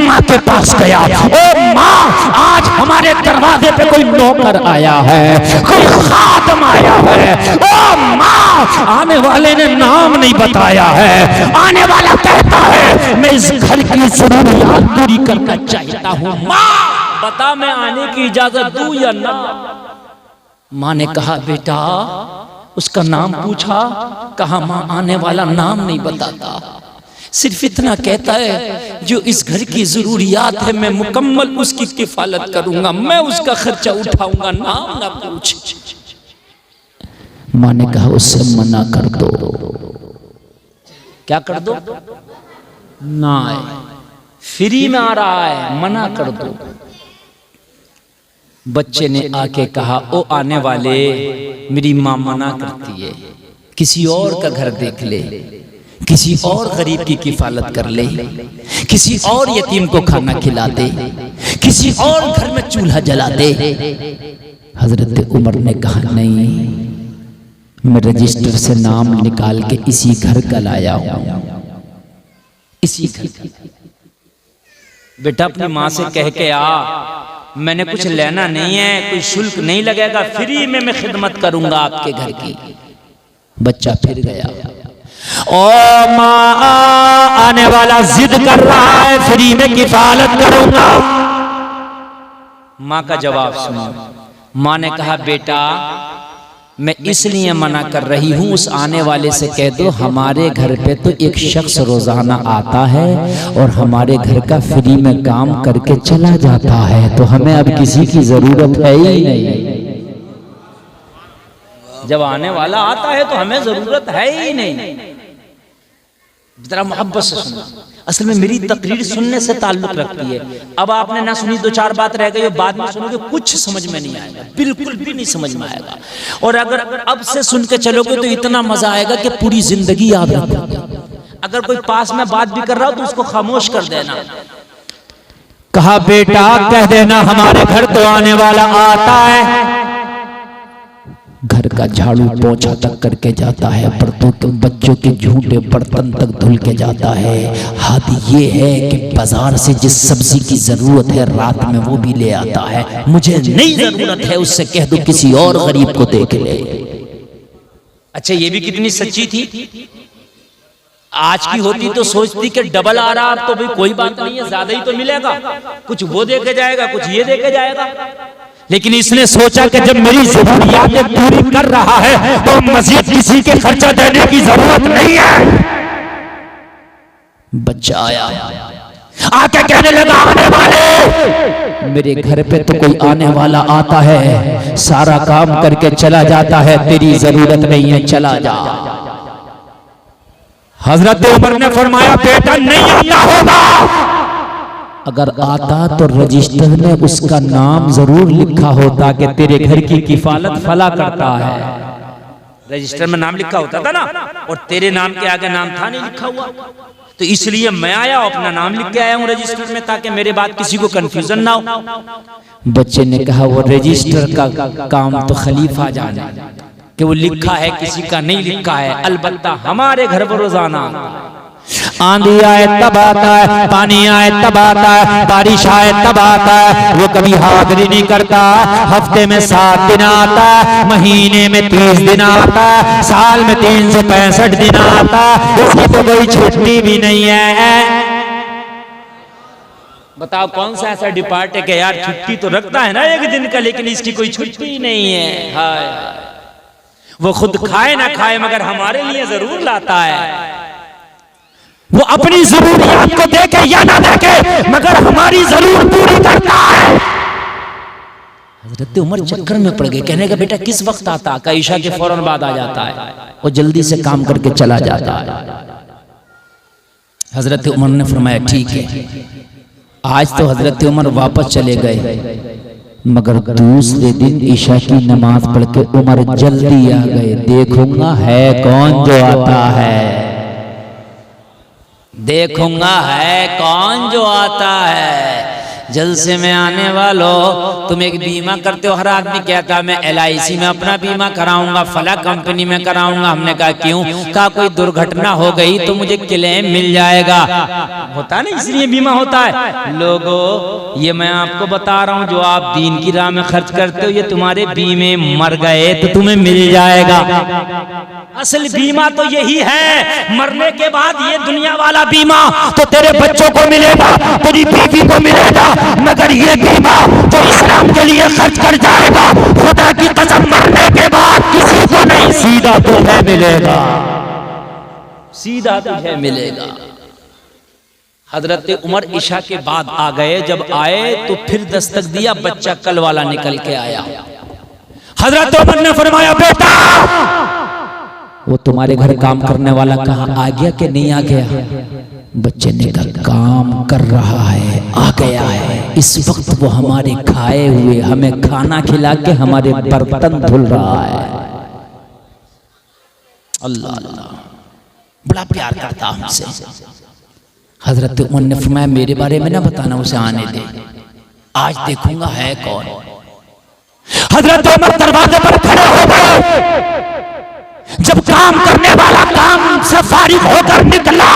माँ के पास पास गया, ओ माँ आज हमारे दरवाजे पे कोई नौकर आया है, कोई खादम आया है। ओ माँ आने वाले ने नाम नहीं बताया है, आने वाला कहता है मैं इस घर की जरूरियात पूरी करना चाहता हूँ। माँ बता मैं आने की इजाजत दूं या ना? माँ ने कहा बेटा, उसका नाम पूछा, कहा माँ आने वाला नाम नहीं बताता, सिर्फ इतना कहता है जो इस घर की जरूरियात है मैं मुकम्मल उसकी किफालत करूंगा, मैं उसका खर्चा उठाऊंगा, नाम ना पूछ। माँ ने कहा उससे मना कर दो। क्या कर दो? ना आए, फ्री में आ रहा है, मना कर दो। बच्चे ने आके कहा ओ आने वाले, मेरी माँ मना करती है, किसी और का घर देख ले, किसी और गरीब की किफालत कर ले, किसी और यतीम को खाना खिला दे, किसी और घर में चूल्हा जला दे। हजरत उमर ने कहा नहीं, मैं रजिस्टर से नाम निकाल के इसी घर का लाया हूं, इसी घर का। बेटा अपनी माँ से कह के आ, मैंने कुछ लेना नहीं है, कोई शुल्क नहीं लगेगा, फ्री में मैं खिदमत करूंगा आपके घर की। बच्चा फिर गया, ओ माँ आने वाला जिद कर रहा है फ्री में किफालत करूंगा। माँ का जवाब सुनो। माँ ने कहा बेटा मैं इसलिए मना कर रही हूँ, उस आने वाले से कह दो हमारे घर पे तो एक शख्स रोजाना आता है और हमारे घर का फ्री में काम करके चला जाता है, तो हमें अब किसी की जरूरत है ही नहीं। जब आने वाला आता है तो हमें जरूरत है ही नहीं। जरा मोहब्बत से सुनो, असल में मेरी तकरीर सुनने से ताल्लुक रखती है। अब आपने ना सुनी, दो चार बात रह गई, बाद में सुनोगे कुछ समझ में नहीं आएगा, बिल्कुल भी नहीं समझ में आएगा। और अगर अब से सुन के चलोगे तो इतना मजा आएगा कि पूरी जिंदगी याद रखोगे। अगर कोई पास में बात भी कर रहा हो तो उसको खामोश कर देना। कहा बेटा कह देना हमारे घर तो आने वाला आता है, घर का झाड़ू पोंछा तक करके जाता है, बच्चों के झूठे बर्तन तक धुल के जाता है। हद ये है कि बाजार से जिस सब्जी की जरूरत है रात में वो भी ले आता है, मुझे नहीं जरूरत है उससे कह दो किसी और गरीब को देख ले। अच्छा ये भी कितनी सच्ची थी। आज की होती तो सोचती कि डबल आ रहा, अब तो भाई कोई बात नहीं है, ज्यादा ही तो मिलेगा, कुछ वो देके जाएगा, कुछ ये देके जाएगा। लेकिन इसने सोचा कि जब मेरी जरूरियातें पूरी कर रहा है तो मजीद किसी के खर्चा देने की जरूरत नहीं है। बच्चा आया, आके कहने लगा आने वाले, मेरे घर पे तो कोई आने वाला आता है, सारा काम करके चला जाता है, तेरी जरूरत नहीं है, चला जा। हजरत उमर ने फरमाया बेटा नहीं आता होगा, अगर आता तो रजिस्टर में उसका नाम जरूर लिखा होता कि तेरे घर की किफालत फला करता है। रजिस्टर में नाम लिखा होता था ना, और तेरे नाम के आगे नाम था नहीं लिखा हुआ, तो इसलिए मैं आया अपना नाम लिख के आया हूँ रजिस्टर में, ताकि मेरे बाद किसी को कंफ्यूजन ना हो। बच्चे ने कहा वो रजिस्टर का काम तो खलीफा जाने कि वो लिखा है किसी का नहीं लिखा है, अलबत्ता हमारे घर पर रोजाना आंधी आए तब आता है, पानी आए तब आता है, बारिश आए तब आता है, वो कभी हाजिरी नहीं करता। हफ्ते में 7 दिन आता है, महीने में 30 दिन आता है, साल में 365 दिन आता है, उसकी तो कोई छुट्टी भी नहीं है। बताओ कौन सा ऐसा डिपार्ट है कि यार छुट्टी तो रखता है ना एक दिन का, लेकिन इसकी कोई छुट्टी नहीं है। हाय वो खुद खाए ना खाए मगर हमारे लिए जरूर लाता है। वो अपनी जरूरियात को देखे या ना देखे मगर हमारी जरूरत पूरी करता है। हजरत उमर चक्कर में पड़ गए, कहने का बेटा किस वक्त आता? का ईशा के फौरन बाद आ जाता है, वो जल्दी से काम करके चला जाता है। हजरत उमर ने फरमाया ठीक है। आज तो हजरत उमर वापस चले गए, मगर दूसरे दिन ईशा की नमाज पढ़ के उमर जल्दी आ गए। देखूंगा है कौन जो आता है, देखूंगा है कौन जो आता है। जलसे में आने वालों, तुम एक बीमा करते हो, हर आदमी कहता है मैं LIC में अपना बीमा कराऊंगा, फला कंपनी में कराऊंगा। हमने कहा क्यों? कहा कोई दुर्घटना हो गई तो मुझे क्लेम मिल जाएगा। होता नहीं, इसलिए बीमा होता है। लोगों, ये मैं आपको बता रहा हूँ, जो आप दीन की राह में खर्च करते हो, ये तुम्हारे बीमे मर गए तो तुम्हें मिल जाएगा। असल बीमा तो यही है, मरने के बाद ये दुनिया वाला बीमा तो तेरे बच्चों को मिलेगा, तेरी बीवी को मिलेगा, मगर ये बीमा जो इस्लाम के लिए खर्च कर जाएगा, खुदा की कसम मरने के बाद किसी को नहीं, सीधा तुम्हें मिलेगा, सीधा तुझे मिलेगा। हजरत उमर इशा के बाद आ गए, जब आए तो फिर दस्तक दिया, बच्चा कल वाला निकल के आया। हजरत उमर ने फरमाया बेटा, वो तुम्हारे घर काम करने वाला कहाँ आ गया कि नहीं आ गया? बच्चे ने कहा काम कर रहा है, आ गया है। इस वक्त वो हमारे खाए हुए हमें खाना खिला के हमारे बर्तन धुल रहा है। अल्लाह अल्लाह, बड़ा प्यार करता हमसे। हजरत उमर ने फरमाया मेरे बारे में ना बताना, उसे आने दे, आज देखूंगा है कौन। हजरत उमर दरवाजे पर खड़े हो गए। जब काम करने वाला काम से फारिग होकर निकला,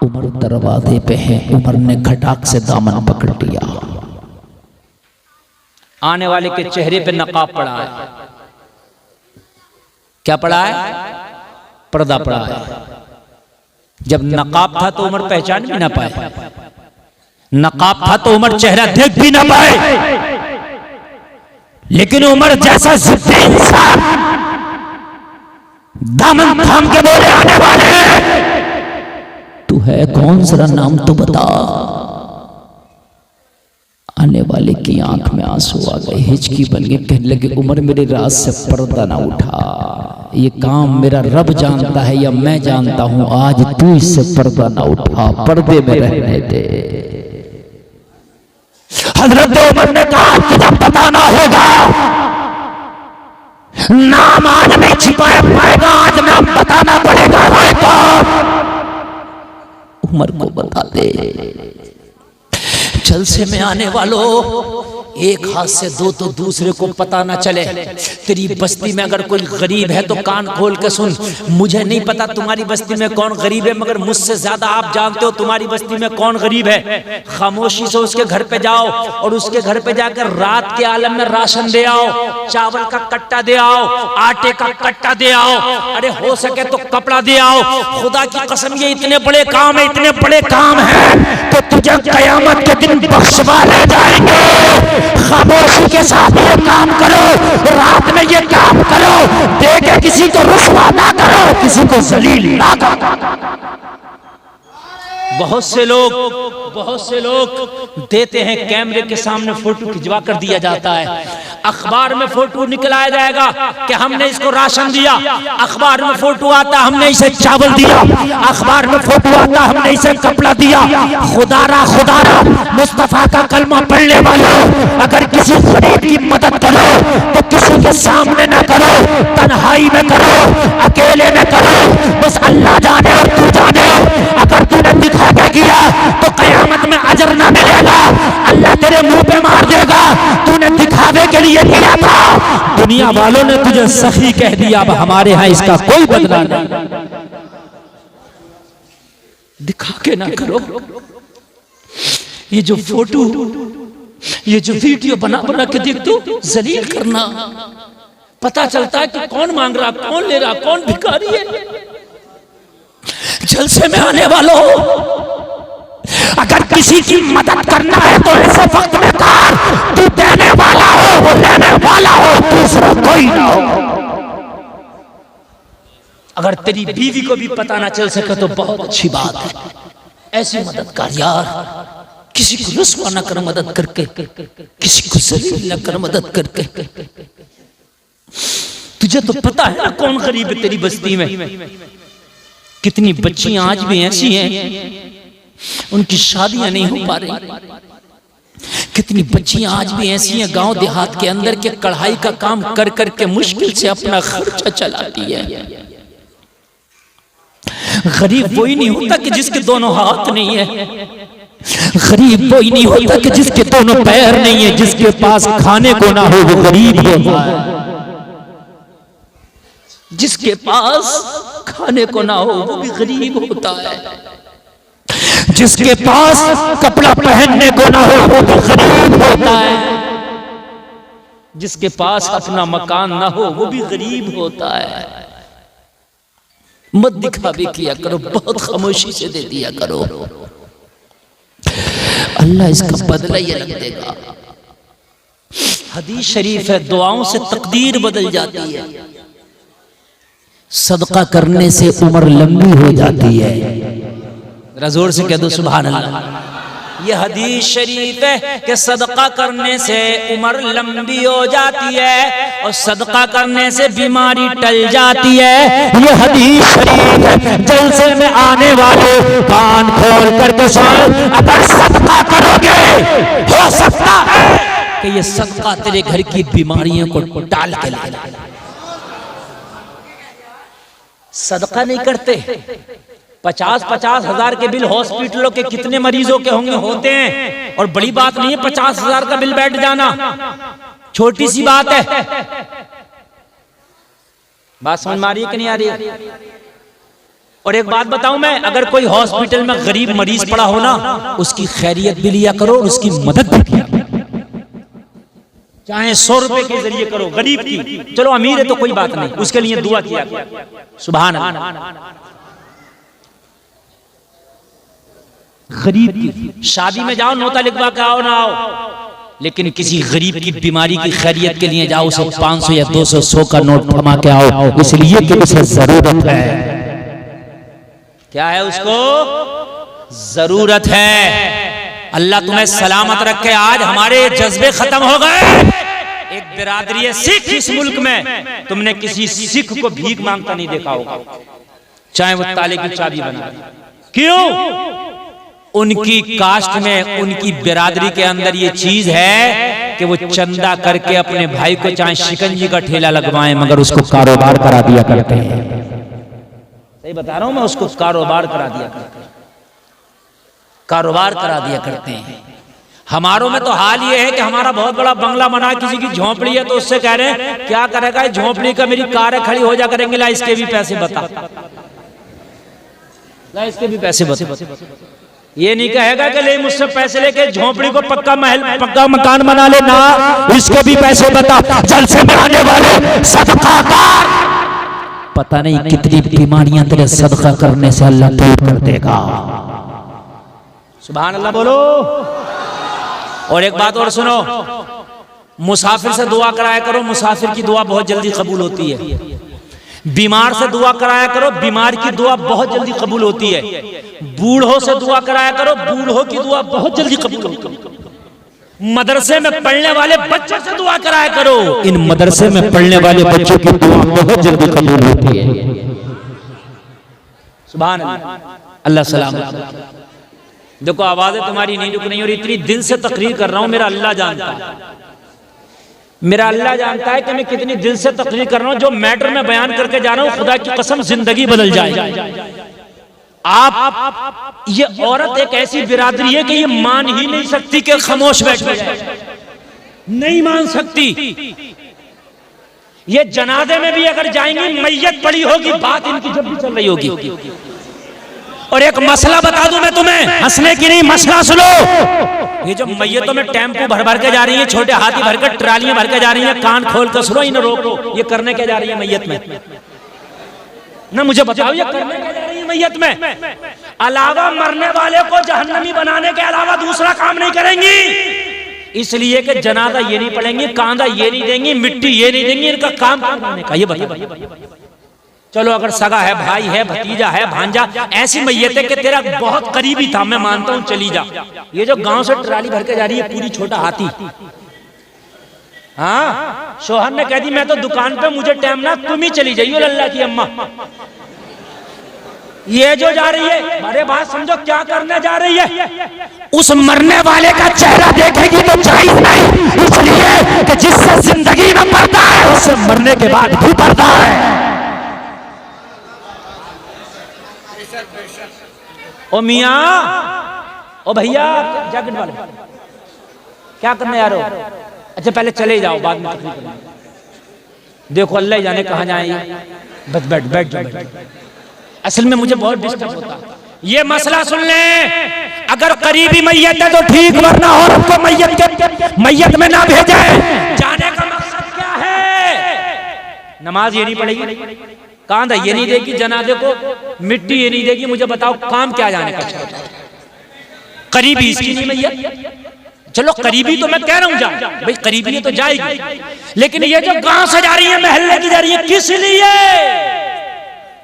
उमर दरवाजे पे है, उमर ने खटाक से दामन पकड़ लिया। आने वाले के चेहरे पे नकाब पड़ा है। क्या पड़ा है? पर्दा पड़ा है। जब नकाब था तो उमर पहचान भी ना पाए, नकाब था तो उमर चेहरा देख भी ना पाए। लेकिन उमर जैसा जिद्दी इंसान दामन थाम के बोले आने वाले, तू है कौन, जरा नाम तो बता। आने वाले की आंख में आंसू आ गए, हिचकी बन गई, कहने लगे उमर मेरे राज से पर्दा ना उठा, ये काम मेरा रब जानता है या मैं जानता हूं, आज तू इससे पर्दा ना उठा, पर्दे में रहने दे। हजरत उमर ने कहा तुझे बताना होगा, नाम आज नहीं छिपाया पाएगा, आज नाम बताना पड़ेगा। उमर को बता दे। जलसे में आने वालों, एक हाथ से दो तो दूसरे को पता ना चले। तेरी बस्ती में अगर कोई गरीब है तो कान खोल के सुन। मुझे नहीं पता तुम्हारी बस्ती में कौन गरीब है, मगर मुझसे ज्यादा आप जानते हो तुम्हारी बस्ती में कौन गरीब है। खामोशी से उसके घर पे जाओ और उसके घर पे जाकर रात के आलम में राशन दे आओ, चावल का कट्टा दे आओ, आटे का कट्टा दे आओ, अरे हो सके तो कपड़ा दे आओ। खुदा की कसम ये इतने बड़े काम है, इतने बड़े काम है तो तुझे कयामत के दिन बख्शवा ले जाएंगे। खामोशी के साथ ये काम करो, रात में ये काम करो, देखे किसी को रुस्वा ना करो, किसी को जलील ना करो। बहुत से लोग देते हैं, कैमरे के सामने फोटो खिंचवा कर दिया जाता है, अखबार में फोटो निकलाया जाएगा कि हमने इसको राशन दिया, अखबार में फोटो आता हमने इसे चावल दिया, अखबार में फोटो आता हमने इसे कपड़ा दिया। खुदारा मुस्तफा का कलमा पढ़ने वालों, अगर किसी गरीब की मदद करो तो किसी के सामने न करो, तन्हाई में करो, अकेले में करो, बस अल्लाह जाने और तू जाने। अगर तूने दिखा किया तो कयामत में अजर ना मिलेगा, अल्लाह तेरे मुंह पे मार देगा, तूने दिखावे के लिए किया था। दुनिया वालों ने तुझे सखी कह दिया, अब हमारे यहाँ इसका कोई बदला नहीं। दिखा के ना करो। ये जो फोटो, ये जो वीडियो बना बना के देख दो, जलील करना, पता चलता है कि कौन मांग रहा, कौन ले रहा, कौन भिखारी है। जलसे में आने वालों, अगर किसी की मदद करना है तो ऐसे वक्त में कर, तू देने वाला हो, वो लेने वाला हो, दूसरा कोई ना हो। अगर तेरी बीवी को भी पता ना चल सके तो बहुत अच्छी बात है, ऐसी मदद कर यार। किसी को रुस्वा ना कर मदद करके, किसी को जलील न कर मदद करके। तुझे तो पता है ना कौन गरीब है तेरी बस्ती में। कितनी बच्चियां आज भी ऐसी हैं उनकी शादियां नहीं हो पा रही। कितनी बच्चियां आज भी ऐसी हैं गांव देहात के अंदर के कढ़ाई का काम कर करके मुश्किल से अपना खर्चा चलाती है। गरीब वही नहीं होता कि जिसके दोनों हाथ नहीं है। गरीब कोई नहीं होता कि जिसके दोनों पैर नहीं है, जिसके पास खाने को ना हो वो गरीब होता है। जिसके पास खाने को ना हो वो भी गरीब होता है। जिसके पास कपड़ा पहनने को ना हो वो भी गरीब होता है। जिसके पास अपना मकान ना हो वो भी गरीब होता है। मत दिखावे किया करो, बहुत खामोशी से दे दिया करो, अल्लाह इसका बदला ये रख देगा। हदीस शरीफ है, दुआओं से तकदीर बदल जाती है, सदका करने से उम्र लंबी हो जाती है। जरा जोर से कह दो सुभान अल्लाह। ये हदीस शरीफ है कि सदका करने से उम्र लंबी हो जाती है और सदका करने से बीमारी टल जाती है। ये हदीस शरीफ है, जलसे में आने वाले कान खोल करके सुनो, अगर सदका करोगे हो सकता है कि ये सदका तेरे घर की बीमारियों को टाल के लाए। सदका नहीं करते, 50-50 हजार के बिल हॉस्पिटलों के कितने मरीजों के होते हैं, और बड़ी बात नहीं है 50 हजार का बिल बैठ जाना, छोटी सी बात है। बात समझ में आ रही है कि नहीं आ रही है? और एक बात बताऊं मैं, अगर कोई हॉस्पिटल में गरीब मरीज पड़ा हो ना, उसकी खैरियत भी लिया करो, उसकी मदद भी किया, चाहे 100 रुपए के जरिए करो, गरीब की। चलो अमीर है तो कोई बात नहीं, उसके लिए दुआ किया। सुभान अल्लाह। गरीब की शादी में जाओ, नोता लिखवा के आओ ना आओ, लेकिन किसी गरीब की बीमारी की खैरियत के लिए जाओ, उसे 500 या 200 100 का नोट थमा के आओ, इसलिए कि उसे जरूरत है। क्या है? उसको जरूरत है। अल्लाह तुम्हें सलामत रखे। आज हमारे जज्बे खत्म हो गए। एक बिरादरी है सिख इस मुल्क में, तुमने किसी सिख को भीख मांगता नहीं देखा होगा, चाहे वो ताले की चाबी बना। क्यों? उनकी कास्ट में, उनकी बिरादरी के अंदर ये चीज है कि वो चंदा करके अपने भाई को चाहे शिकंजी का ठेला लगवाएं, मगर उसको कारोबार करा दिया करते हैं। सही बता रहा हूं मैं, उसको कारोबार करा दिया करते हैं, कारोबार करा दिया करते हैं। हमारों में तो हाल ये है कि हमारा बहुत बड़ा बंगला बना, किसी की झोंपड़ी है तो उससे कह रहे हैं क्या करेगा झोंपड़ी का, मेरी कारें खड़ी हो जा करेंगे, ला इसके भी पैसे बता, ला इसके भी पैसे बता। ये नहीं कहेगा कि ले मुझसे पैसे लेके झोंपड़ी को पक्का महल, पक्का मकान बना ले, ना इसके भी पैसे बता। जलसे में आने वाले सदकाकार, पता नहीं कितनी बीमारियां तेरे सदका करने से अल्लाह दूर कर देगा। सुभान अल्लाह बोलो। और एक बात और सुनो, मुसाफिर से दुआ कराया करो, मुसाफिर की दुआ बहुत जल्दी कबूल होती है। बीमार से दुआ कराया करो, बीमार की दुआ बहुत जल्दी कबूल होती है। बूढ़ों से दुआ कराया करो, बूढ़ों की दुआ बहुत जल्दी कबूल होती है। मदरसे में पढ़ने वाले बच्चों से दुआ कराया करो, इन मदरसे में पढ़ने वाले बच्चों की दुआ बहुत जल्दी कबूल होती है। सुभान अल्लाह सलाम। देखो आवाजें तुम्हारी नहीं रुक रही, और इतनी दिल से तकरीर कर रहा हूं, मेरा अल्लाह जानता है, मेरा अल्लाह जानता है कि मैं कितनी दिल से तकरीर कर रहा हूं। जो मैटर में बयान करके जा रहा हूं, खुदा की कसम जिंदगी बदल जाए। आप ये औरत एक ऐसी बिरादरी है कि ये मान ही नहीं सकती कि खामोश बैठ जाए, नहीं मान सकती। ये जनाजे में भी अगर जाएंगी, मैयत पड़ी होगी, बात इनकी जब भी चल रही होगी। और एक मसला बता दूं मैं तुम्हें, हंसने की नहीं, मसला सुनो। ये जो मैयतों में टेम्पो भर भर के जा रही है, छोटे हाथी भरकर ट्रालियां भर के जा रही है, कान खोल कर सुनो, इन्हें रोको। ये करने क्या जा रही है मैयत में? ना मुझे बताओ, ये करने क्या जा रही है मैयत में? अलावा मरने वाले को जहन्नमी बनाने के अलावा दूसरा काम नहीं करेंगी। इसलिए कि जनाजा ये नहीं पढ़ेंगी, कांदा ये नहीं देंगी, मिट्टी ये नहीं देंगी, इनका काम करने का। ये बताओ। चलो अगर सगा है, भाई है, भतीजा है, भांजा, ऐसी मैयत है कि तेरा बहुत करीबी था, मैं मानता हूं, चली जा। ये जो गांव से ट्राली भर के जा रही है, पूरी छोटा हाथी, हाँ, शोहर ने कह दी मैं तो दुकान पे, मुझे टाइम ना, तुम ही चली जाइयो अल्लाह की अम्मा। ये जो जा रही है, अरे बात समझो क्या करने जा रही है। उस मरने वाले का चेहरा देखेगी तो जायज नहीं, इसलिए कि जिससे जिंदगी में पर्दा है, उससे मरने के बाद भी पर्दा है। ओ मियां, ओ भैया जैकेट वाले क्या करने आ रहे हो? अच्छा पहले चले जाओ, बाद में तकलीफ करेंगे। देखो अल्लाह जाने कहाँ जाए। बस बैठ बैठ जाओ। असल में मुझे बहुत डिस्टर्ब होता है। ये मसला सुन ले, अगर करीबी मैयत है तो ठीक, वरना औरत को मैयत में ना भेजे। जाने का मकसद क्या है? नमाज ये नहीं पढ़ेगी, कांधा ये नहीं देगी, जनाजे को मिट्टी ये नहीं देगी। मुझे बताओ काम क्या जाने का? करीबी इसकी नहीं मैयत। चलो करीबी तो मैं कह रहा हूं जा भाई, करीबी है तो जाएगी, लेकिन ये जो गांव से जा रही है, महल्ले की जा रही है, किस लिए?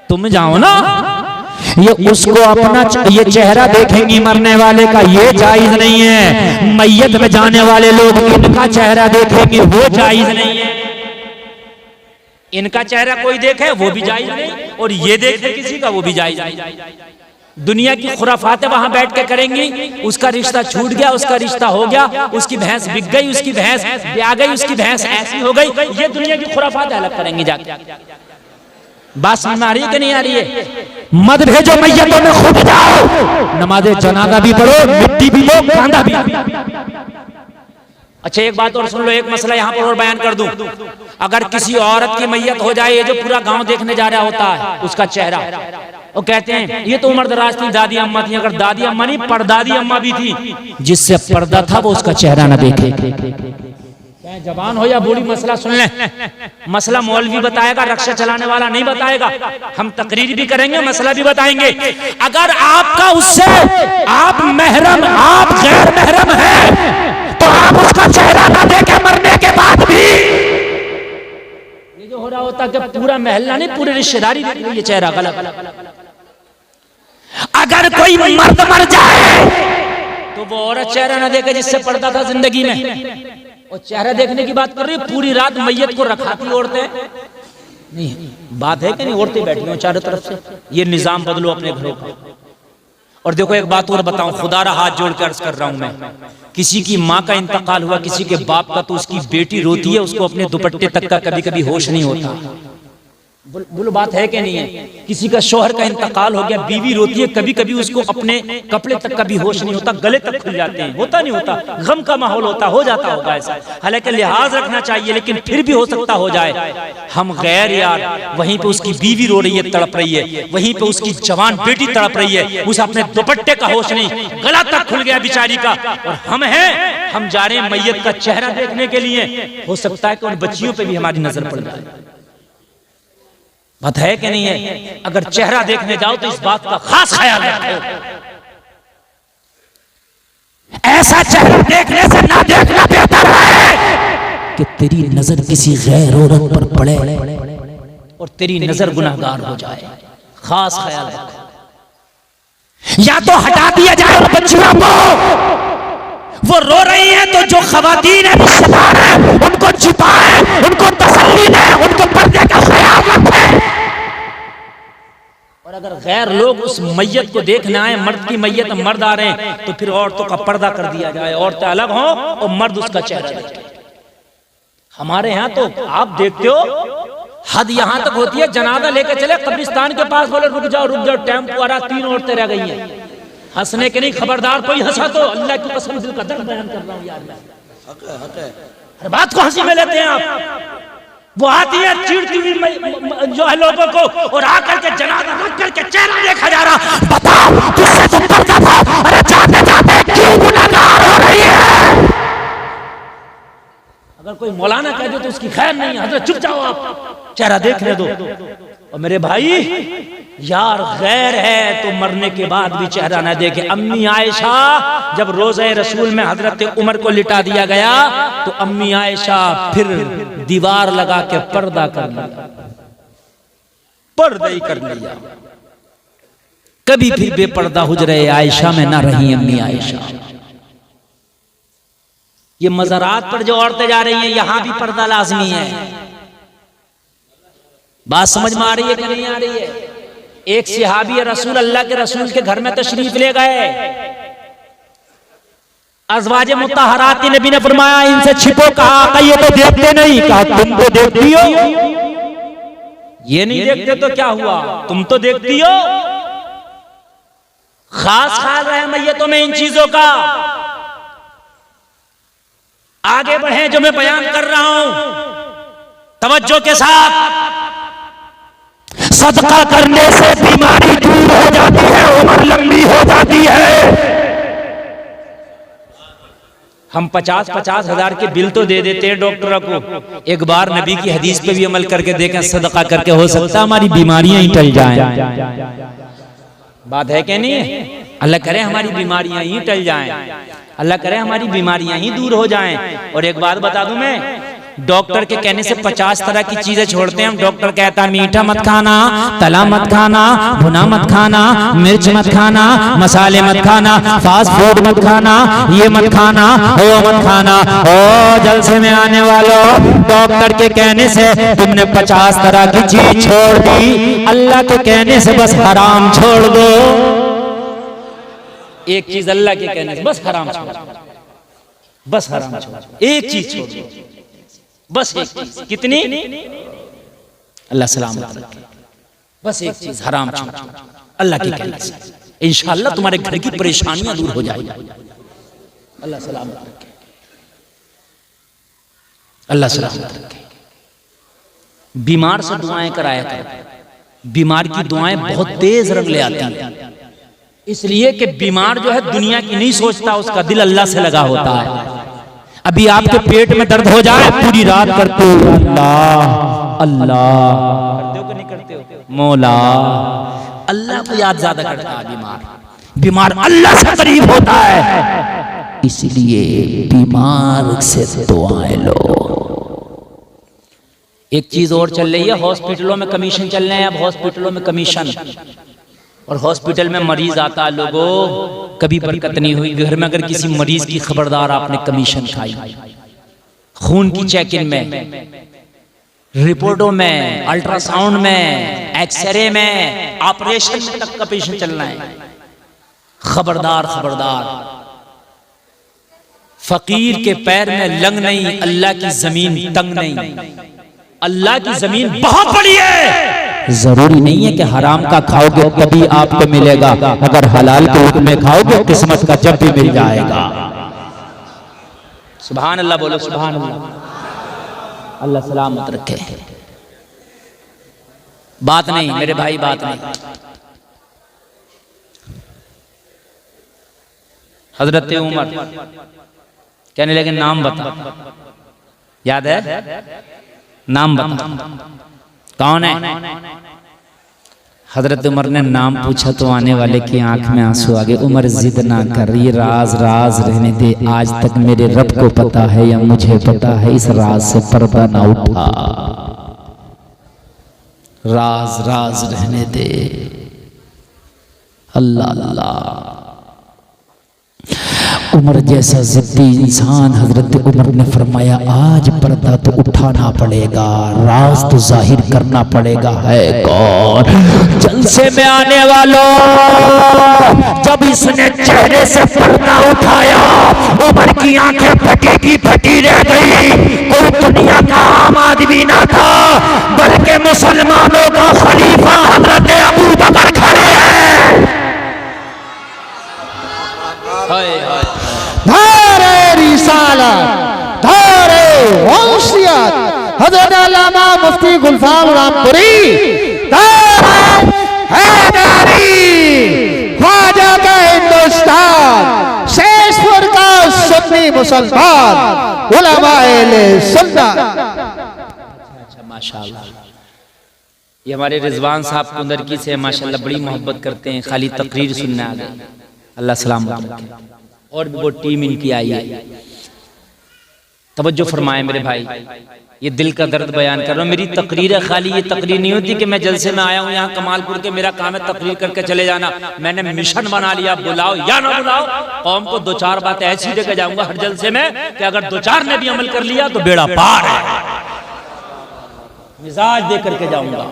तुम जाओ ना, ये उसको अपना ये चेहरा देखेंगी मरने वाले का, ये जायज नहीं है। मैयत में जाने वाले लोग इनका चेहरा देखेंगे, वो जायज नहीं है। इनका चेहरा कोई देखे वो भी जायज नहीं, और ये देखे किसी का वो भी जायज नहीं। दुनिया की खुराफातें वहां बैठ के करेंगी। उसका रिश्ता छूट गया, उसका रिश्ता हो गया, उसकी भैंस बिक गई, उसकी भैंस ब्याह गई, उसकी भैंस ऐसी हो गई। ये दुनिया की खुराफातें अलग करेंगी जाके। बात समझ में आ रही है कि नहीं आ रही है? मत भेजो मैयतों में, खुद जाओ, नमाज़े जनाजा भी पढ़ो, मिट्टी भी दो, कांधा भी। अच्छा एक बात और सुन लो, एक मसला यहाँ पर और बयान कर दूं। अगर किसी औरत की मैयत हो जाए, ये जो पूरा गांव देखने जा रहा होता है, उसका चेहरा, वो कहते हैं ये तो उम्र दराज थी, दादी अम्मा थी। अगर दादी अम्मा नहीं, परदादी अम्मा भी थी, जिससे पर्दा था वो उसका चेहरा न देखे। जवान हो या बूढ़ी, मसला सुन ले। मसला मौलवी बताएगा, रक्षा चलाने वाला नहीं बताएगा। हम तकरीर भी करेंगे, मसला भी बताएंगे। अगर आपका उससे आप महरम, आप गैर महरम है, तो आप उसका चेहरा ना देखे मरने के बाद भी। ये जो हो रहा होता कि पूरा महल्ला नहीं, पूरे रिश्तेदारी देख रही है चेहरा, गलत। अगर कोई मर्द मर जाए तो वो औरत चेहरा ना देखे जिससे पड़ता था जिंदगी में। और चेहरा देखने की बात कर रही है, पूरी रात मैयत को रखाती औरतें नहीं। बात है कि नहीं? औरतें बैठी हो चारों तरफ से। ये निजाम बदलो अपने घरों का। और देखो एक बात और बताऊं, खुदा रा हाथ जोड़ कर अर्ज कर रहा हूं मैं, किसी की माँ का इंतकाल हुआ, किसी के बाप का, तो उसकी बेटी रोती है, उसको अपने दुपट्टे तक का कभी कभी होश नहीं होता। बोलो बात है कि नहीं है? किसी का शौहर का इंतकाल हो गया, बीवी रोती है, कभी कभी उसको अपने कपड़े तक का भी होश नहीं होता, गले तक खुल जाते हैं। होता नहीं होता? गम का माहौल होता, हो जाता होगा ऐसा। हालांकि लिहाज रखना चाहिए, लेकिन फिर भी हो सकता हो जाए। हम गैर यार, वहीं पे उसकी बीवी रो रही है, तड़प रही है, वहीं पे उसकी जवान बेटी तड़प रही है, उसे अपने दुपट्टे का होश नहीं, गला तक खुल गया बेचारी का। और हम हैं, हम जा रहे हैं मैयत का चेहरा देखने के लिए। हो सकता है कि उन बच्चियों पे भी हमारी नजर पड़ जाए। बात है कि नहीं है? अगर चेहरा देखने जाओ तो इस बात का खास ख्याल रखो, ऐसा चेहरा देखने से ना देखना बेहतर है कि तेरी नजर किसी गैर औरत पर पड़े और तेरी नजर गुनाहगार हो जाए। खास ख्याल रखो। या तो हटा दिया जाए उन बच्चियों को, वो रो रही हैं तो जो खवातीन है, रिश्तेदार है, उनको छिपाए, उनको तसल्ली दे, उनको पर्दे का ख्याल रखे। और अगर गैर लोग उस मैयत को देखने आए, मर्द की मैयत मर्द आ रहे हैं, तो फिर औरतों का पर्दा कर दिया जाए, औरतें अलग हों और मर्द उसका चेहरा देखें। हमारे यहाँ तो आप देखते हो, हद यहाँ तक होती है, जनाजा लेकर चले कब्रिस्तान के पास, बोले रुक जाओ, टेम्पो आ रहा, 3 औरतें रह गई हैं। हंसने के नहीं, खबरदार कोई हंसा तो अल्लाह की कसम दिल का दर्द बयान कर रहा हूँ यार मैं। हर बात को हंसी में लेते हैं आप। वो आती है चिढ़ती हुई जो है लोगों को, और आकर के जनाजा रख करके चेहरा देखा जा रहा। बताओ तुझसे तो पर्दा था, अरे जाते जाते क्यों गुनाहगार हो रही है? अगर कोई मौलाना कह दे तो उसकी खैर नहीं, हजरत चुप जाओ, आप चेहरा देखने दो। और मेरे भाई यार, गैर है तो मरने के बाद भी चेहरा न देखे। अम्मी आयशा, जब रोज़े रसूल में हजरत उमर को लिटा दिया गया, तो अम्मी आयशा फिर दीवार लगा के पर्दा कर लिया, पर्दा ही कर लिया। कभी फिर बेपर्दा हुजरे आयशा में ना रही अम्मी आयशा। ये मज़ारात पर जो औरतें जा रही हैं, यहां भी पर्दा लाजमी है। बात समझ में आ रही है कि नहीं आ रही है? एक सहाबी रसूल, अल्लाह के रसूल के घर में तशरीफ ले गए। अज़वाजे मुत्तहरात, नबी ने फरमाया इनसे छिपो। कहा ये तो देखते नहीं। कहा तुम तो देखती हो। ये नहीं देखते तो क्या हुआ, तुम तो देखती हो। खास ख्याल रहे मैयतों में इन चीजों का। आगे बढ़े, जो मैं बयान कर रहा हूं तवज्जो के साथ। सदका करने से बीमारी दूर हो जाती है, उम्र लंबी हो जाती है। हम 50-50 हजार के बिल तो दे देते हैं डॉक्टरों को, एक बार नबी की हदीस पे भी अमल करके देखें, सदका करके हो सकता है हमारी बीमारियां ही टल जाएं। बात है कि नहीं? अल्लाह करे हमारी बीमारियां ही टल जाएं, अल्लाह करे हमारी बीमारियां ही दूर हो जाएं। और एक बात बता दूं मैं, डॉक्टर के कहने से 50 तरह की चीजें छोड़ते हैं हम। डॉक्टर कहता है मीठा मत खाना, तला मत खाना, भुना मत खाना, मिर्च मत खाना, मसाले मत खाना, फास्ट फूड मत खाना, ये मत खाना, वो मत खाना। ओ जलसे में आने वालों, डॉक्टर के कहने से तुमने 50 तरह की चीज छोड़ दी, अल्लाह के कहने से बस हराम छोड़ दो। एक चीज अल्लाह के कहने से बस हराम छोड़, बस हराम छोड़, एक चीज छोड़, बस एक चीज। कितनी? अल्लाह सलामत रखे, बस एक चीज हराम छोड़, अल्लाह के कहने से इंशाअल्लाह तुम्हारे घर की परेशानियां दूर हो जाएगी। अल्लाह सलामत रखे, अल्लाह सलामत रखे। बीमार से दुआएं कराया करो, बीमार की दुआएं बहुत तेज रंग ले आती हैं, इसलिए कि बीमार जो है दुनिया की नहीं सोचता, उसका दिल अल्लाह से लगा होता है। अभी आपके पेट में दर्द हो जाए, पूरी रात करते हो अल्लाह अल्लाह, करते हो कि नहीं करते हो? मौला, अल्लाह को याद ज्यादा करता है बीमार, बीमार अल्लाह से करीब होता है, इसलिए बीमार से दुआएं लो। एक चीज और चल रही है, हॉस्पिटलों में कमीशन चल रहे हैं अब, हॉस्पिटलों में कमीशन। और हॉस्पिटल में मरीज आता है, लोगों कभी बरकत नहीं हुई। घर में अगर किसी मरीज की खबरदार आपने कमीशन खाई, खून की चेकिंग में, रिपोर्टों में, अल्ट्रासाउंड में, एक्सरे में, ऑपरेशन में तक कमीशन चलना है। खबरदार खबरदार, फकीर के पैर में लंग नहीं, अल्लाह की जमीन तंग नहीं। अल्लाह की जमीन बहुत बड़ी है। जरूरी नहीं है कि हराम का खाओगे तभी आपको मिलेगा, अगर हलाल के रूप में खाओगे किस्मत का जब भी मिल जाएगा। सुभान अल्लाह बोलो, सुभान अल्लाह। अल्लाह सलामत रखे। बात नहीं मेरे भाई, बात नहीं। हजरत उमर कहने लगे नाम बता, याद है? नाम बता, कौन है? हजरत उमर ने नाम पूछा तो आने वाले की आंख में आंसू आ गए। उमर जिद ना कर, ये राज राज रहने दे, आज तक मेरे रब को पता है या मुझे पता है, इस राज से पर्दा ना उठा, राज राज रहने दे। अल्लाह अल्लाह। उमर जैसा जिद्दी इंसान, हजरत उमर ने फरमाया आज पर्दा तो उठाना पड़ेगा, राज तो जाहिर करना पड़ेगा। है कौन? जलसे में आने वालों, जब इसने चेहरे से पर्दा उठाया, उमर की आंखें फटी की फटी रह गई। कोई दुनिया का आम आदमी ना था, बल्कि मुसलमानों का खलीफा हजरत अबू बकर खड़े हैं। धारे रिसालत, धारे वंशियत, हज़रत अल्लामा मुफ्ती गुलफाम रामपुरी, धारे हैदरी, ख्वाजा का हिंदुस्तान, शेषपुर का सुन्नी मुसलमान, उलमाए सुन्नत। अच्छा माशाल्लाह, ये हमारे रिजवान साहब कुंदरकी से माशाल्लाह बड़ी मोहब्बत करते हैं, खाली तकरीर सुनने आ गए। अल्लाह सलामत रखे। और भी वो टीम इनकी आई है। तवज्जो फरमाए मेरे भाई, ये दिल का दर्द बयान कर रहा हूँ। मेरी तकरीर है, खाली ये तकरीर नहीं होती कि मैं जलसे में आया हूँ यहाँ कमालपुर के, मेरा काम है तकरीर करके चले जाना। मैंने मिशन बना लिया, बुलाओ या ना बुलाओ, कौम को दो चार बातें ऐसी देकर जाऊंगा हर जलसे में कि अगर दो चार ने भी अमल कर लिया तो बेड़ा पार है। मिजाज दे करके जाऊंगा।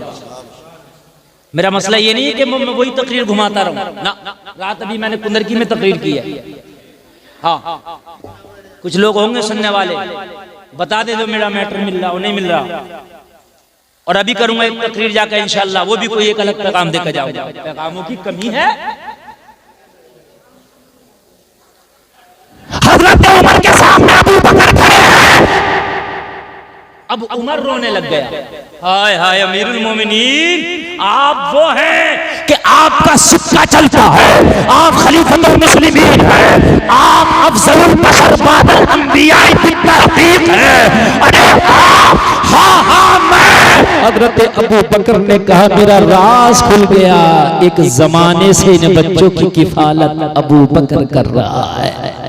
मेरा मसला ये नहीं है कि मैं वही तकरीर घुमाता रहूं ना। रात अभी मैंने कुंदरकी में तकरीर की है। हाँ, कुछ लोग होंगे सुनने वाले, बता दे दो मेरा मैटर मिल रहा हो नहीं मिल रहा। और अभी करूंगा एक तकरीर जाकर इंशाल्लाह, वो भी कोई एक अलग पैगाम देकर जाऊंगा। पैगामों की कमी है, हजरत उमर के सामने अबू बकर खड़े हैं। अब उमर रोने लग गया। हाय हाय अमीरुल मोमिनीन, आप वो हैं कि आपका सिक्का चलता है, आप खलीफतुल मुस्लिमीन हैं, आप अफजलुल बशर बादल अंबिया की तरतीब है। अरे हाँ हाँ मैं। हजरत अबू बकर ने कहा मेरा राज खुल गया, एक जमाने से इन बच्चों की किफालत अबू बकर कर रहा है।